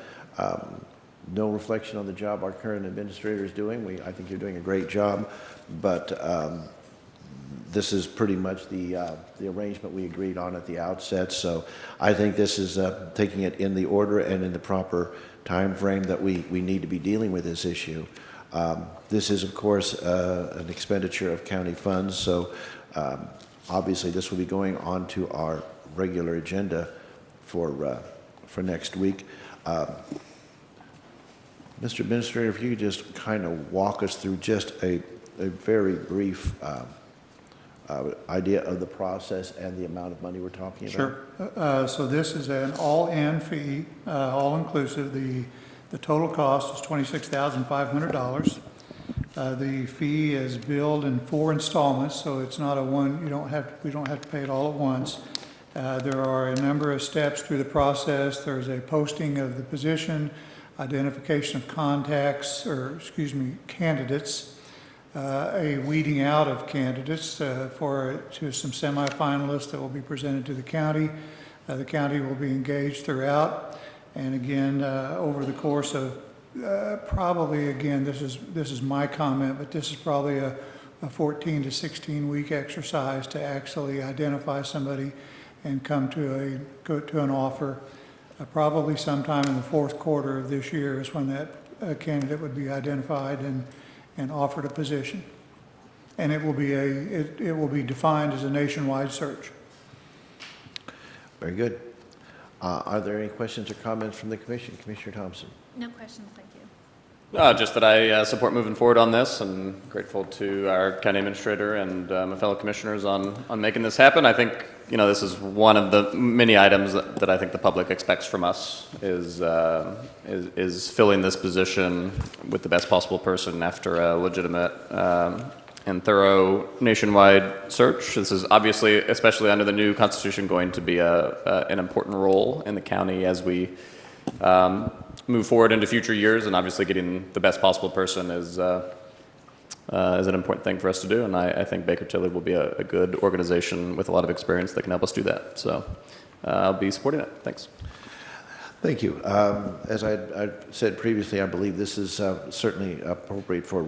No reflection on the job our current administrator is doing. I think you're doing a great job, but this is pretty much the arrangement we agreed on at the outset. So I think this is taking it in the order and in the proper time frame that we need to be dealing with this issue. This is, of course, an expenditure of county funds, so obviously this will be going on to our regular agenda for next week. Mr. Administrator, if you could just kind of walk us through just a very brief idea of the process and the amount of money we're talking about. Sure. So this is an all-in fee, all-inclusive. The total cost is $26,500. The fee is billed in 4 installments, so it's not a one. We don't have to pay it all at once. There are a number of steps through the process. There's a posting of the position. identification of candidates, a weeding out of candidates to some semifinalists that will be presented to the county. The county will be engaged throughout, and again, over the course of probably, again, this is my comment, but this is probably a 14 to 16 week exercise to actually identify somebody and come to an offer. Probably sometime in the fourth quarter of this year is when that candidate would be identified and offered a position. And it will be defined as a nationwide search. Very good. Are there any questions or comments from the commission? Commissioner Thompson. No questions, thank you. Just that I support moving forward on this, and grateful to our county administrator and my fellow commissioners on making this happen. I think this is one of the many items that I think the public expects from us is filling this position with the best possible person after a legitimate and thorough nationwide search. This is obviously, especially under the new constitution, going to be an important role in the county as we move forward into future years, and obviously getting the best possible person is an important thing for us to do, and I think Baker Tilly will be a good organization with a lot of experience that can help us do that. So I'll be supporting it. Thanks. Thank you. As I said previously, I believe this is certainly appropriate for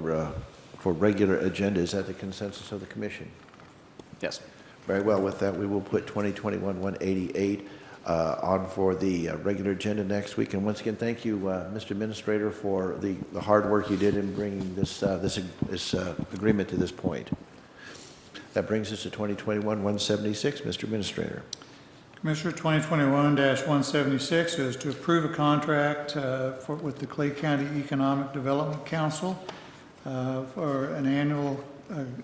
regular agenda. Is that the consensus of the commission? Yes. Very well. With that, we will put 2021-188 on for the regular agenda next week. And once again, thank you, Mr. Administrator, for the hard work you did in bringing this agreement to this point. That brings us to 2021-176. Mr. Administrator. Commissioner, 2021-176 is to approve a contract with the Clay County Economic Development Council for an annual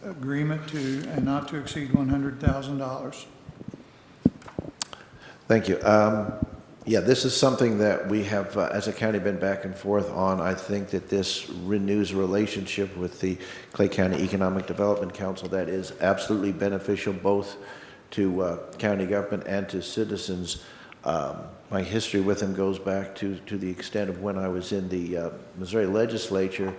agreement and not to exceed $100,000. Thank you. Yeah, this is something that we have, as a county, been back and forth on. I think that this renews a relationship with the Clay County Economic Development Council that is absolutely beneficial both to county government and to citizens. My history with them goes back to the extent of when I was in the Missouri legislature,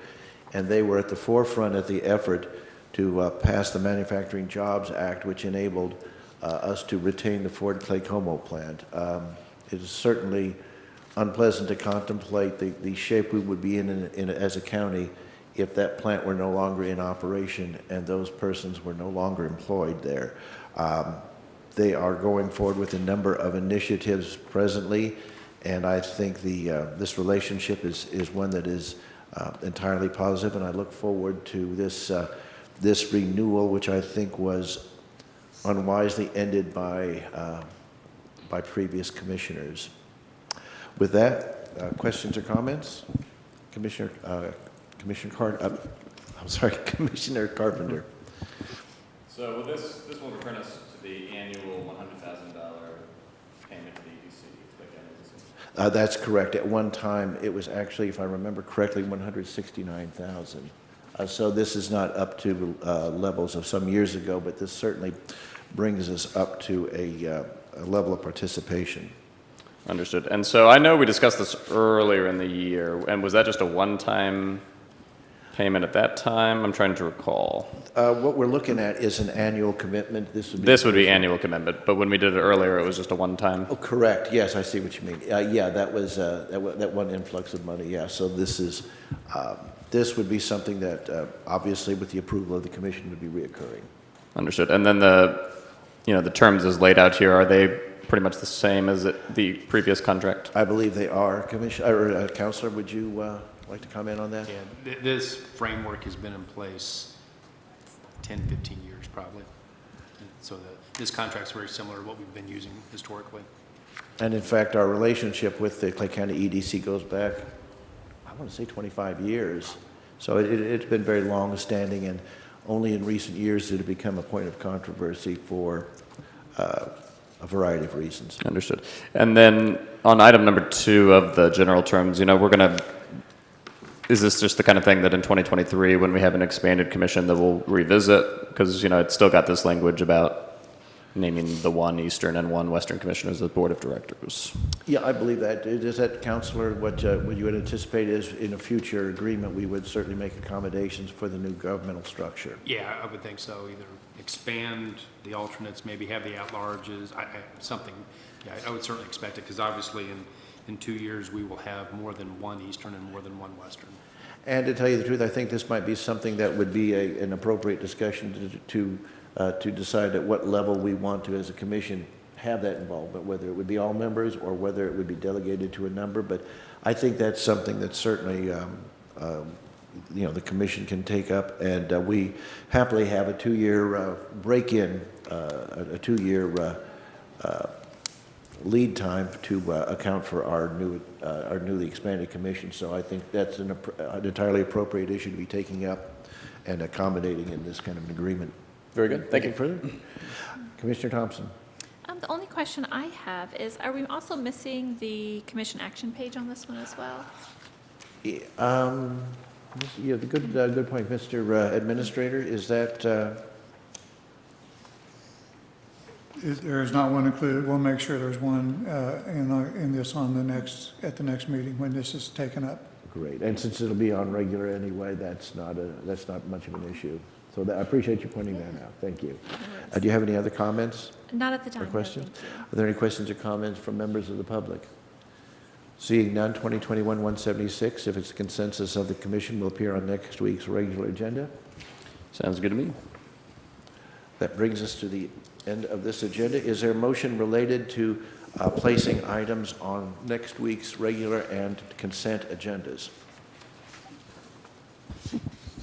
and they were at the forefront of the effort to pass the Manufacturing Jobs Act, which enabled us to retain the Ford Clay Como plant. It is certainly unpleasant to contemplate the shape we would be in as a county if that plant were no longer in operation and those persons were no longer employed there. They are going forward with a number of initiatives presently, and I think this relationship is one that is entirely positive, and I look forward to this renewal, which I think was unwisely ended by previous commissioners. With that, questions or comments? Commissioner Carpenter. So will this will return us to the annual $100,000 payment to the EDC? That's correct. At one time, it was actually, if I remember correctly, $169,000. So this is not up to levels of some years ago, but this certainly brings us up to a level of participation. Understood. And so I know we discussed this earlier in the year, and was that just a one-time payment at that time? I'm trying to recall. What we're looking at is an annual commitment. This would be annual commitment, but when we did it earlier, it was just a one-time? Oh, correct. Yes, I see what you mean. Yeah, that was that one influx of money. Yeah, so this would be something that obviously, with the approval of the commission, would be reoccurring. Understood. And then the terms as laid out here, are they pretty much the same as the previous contract? I believe they are. Counselor, would you like to comment on that? Yeah, this framework has been in place 10, 15 years probably. And so this contract is very similar to what we've been using historically. And in fact, our relationship with the Clay County EDC goes back, I want to say 25 years. So it's been very long-standing, and only in recent years did it become a point of controversy for a variety of reasons. Understood. And then on item number 2 of the general terms, is this just the kind of thing that in 2023, when we have an expanded commission, that we'll revisit? Because, it's still got this language about naming the one Eastern and one Western Commissioner as the Board of Directors. Yeah, I believe that. Is that, Counselor, what you would anticipate is in a future agreement, we would certainly make accommodations for the new governmental structure? Yeah, I would think so. Either expand the alternates, maybe have the at-larges, something. Yeah, I would certainly expect it, because obviously in 2 years, we will have more than one Eastern and more than one Western. And to tell you the truth, I think this might be something that would be an appropriate discussion to decide at what level we want to, as a commission, have that involvement, whether it would be all members or whether it would be delegated to a number. But I think that's something that certainly, the commission can take up, and we happily have a 2-year break-in, a 2-year lead time to account for our newly expanded commission. So I think that's an entirely appropriate issue to be taking up and accommodating in this kind of an agreement. Very good. Thank you. Further? Commissioner Thompson. The only question I have is, are we also missing the commission action page on this one as well? Yeah, good point, Mr. Administrator. Is that? There is not one included. We'll make sure there's one in this at the next meeting when this is taken up. Great. And since it'll be on regular anyway, that's not much of an issue. So I appreciate you pointing that out. Thank you. Do you have any other comments Not at the time. or no, questions? thank you. Are there any questions or comments from members of the public? Seeing none, 2021-176, if it's a consensus of the commission, will appear on next week's regular agenda. Sounds good to me. That brings us to the end of this agenda. Is there a motion related to placing items on next week's regular and consent agendas?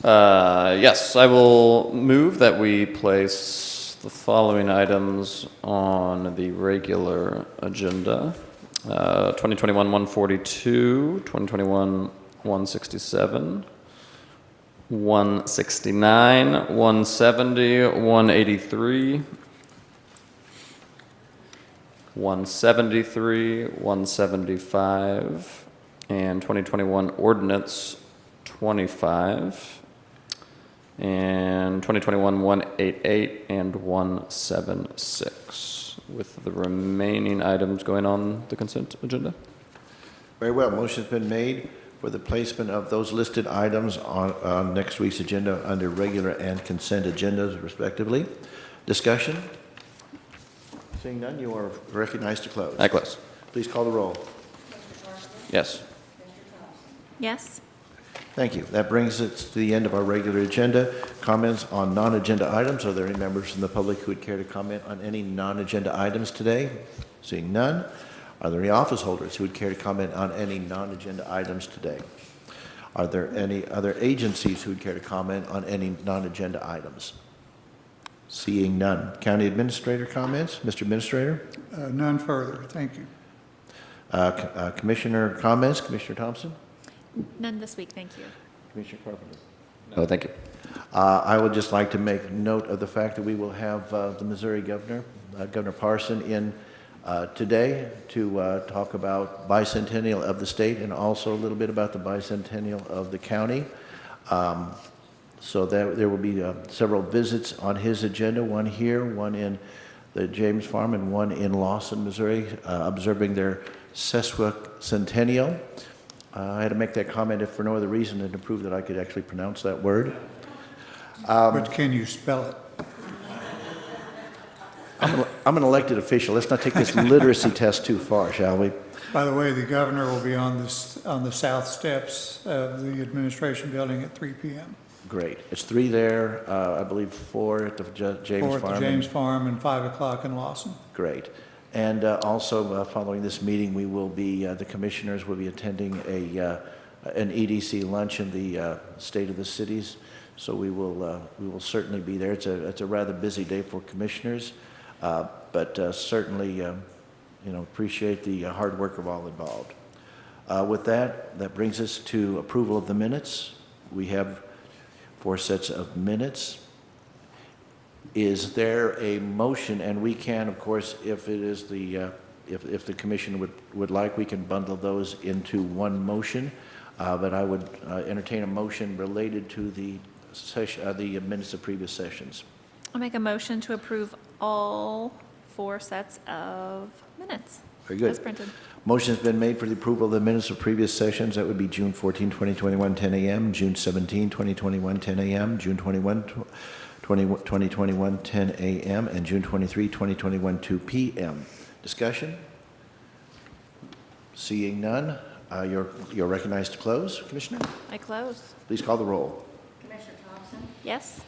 Yes, I will move that we place the following items on the regular agenda. 2021-142, 2021-167, 169, 170, 183, 173, 175, and 2021 ordinance 25, and 2021-188 and 176, with the remaining items going on the consent agenda. Very well. Motion's been made for the placement of those listed items on next week's agenda under regular and consent agendas, respectively. Discussion? Seeing none, you are recognized to close. I close. Please call the roll. Yes. Yes? Thank you. That brings us to the end of our regular agenda. Comments on non-agenda items. Are there any members from the public who would care to comment on any non-agenda items today? Seeing none. Are there any office holders who would care to comment on any non-agenda items today? Are there any other agencies who would care to comment on any non-agenda items? Seeing none. County Administrator comments? Mr. Administrator? None further. Thank you. Commissioner comments? Commissioner Thompson? None this week, thank you. Commissioner Carpenter? No, thank you. I would just like to make note of the fact that we will have the Missouri Governor, Governor Parson, in today to talk about bicentennial of the state and also a little bit about the bicentennial of the county. So there will be several visits on his agenda, one here, one in the James Farm, and one in Lawson, Missouri, observing their sesquicentennial. I had to make that comment if for no other reason than to prove that I could actually pronounce that word. But can you spell it? I'm an elected official. Let's not take this literacy test too far, shall we? By the way, the governor will be on the south steps of the administration building at 3 p.m. Great. It's 3 there, I believe 4 at the James 4 Farm. at the James Farm and 5 o'clock in Lawson. Great. And also, following this meeting, we will be, the commissioners will be attending an EDC lunch in the State of the Cities. So we will certainly be there. It's a rather busy day for commissioners, but certainly, appreciate the hard work of all involved. With that brings us to approval of the minutes. We have 4 sets of minutes. Is there a motion? And we can, of course, if it is if the commission would like, we can bundle those into one motion. But I would entertain a motion related to the minutes of previous sessions. I'll make a motion to approve all 4 sets of minutes. Very good. As printed. Motion's been made for the approval of the minutes of previous sessions. That would be June 14, 2021, 10 a.m., June 17, 2021, 10 a.m., June 21, 2021, 10 a.m., and June 23, 2021, 2 p.m. Discussion? Seeing none, you're recognized to close. Commissioner, I close. please call the roll. Yes?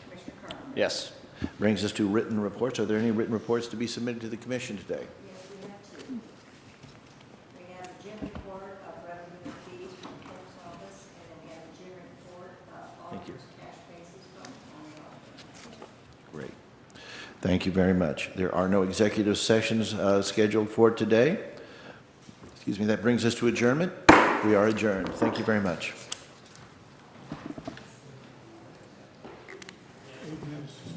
Yes. Brings us to written reports. Are there any written reports to be submitted to the commission today? Yes, we have 2. We have a Jim report of revenue and fees from the clerk's office, and then we have a Jim report of Thank you. auditor's cash basis from the county auditor. Great. Thank you very much. There are no executive sessions scheduled for today. Excuse me, that brings us to adjournment. We are adjourned. Thank you very much.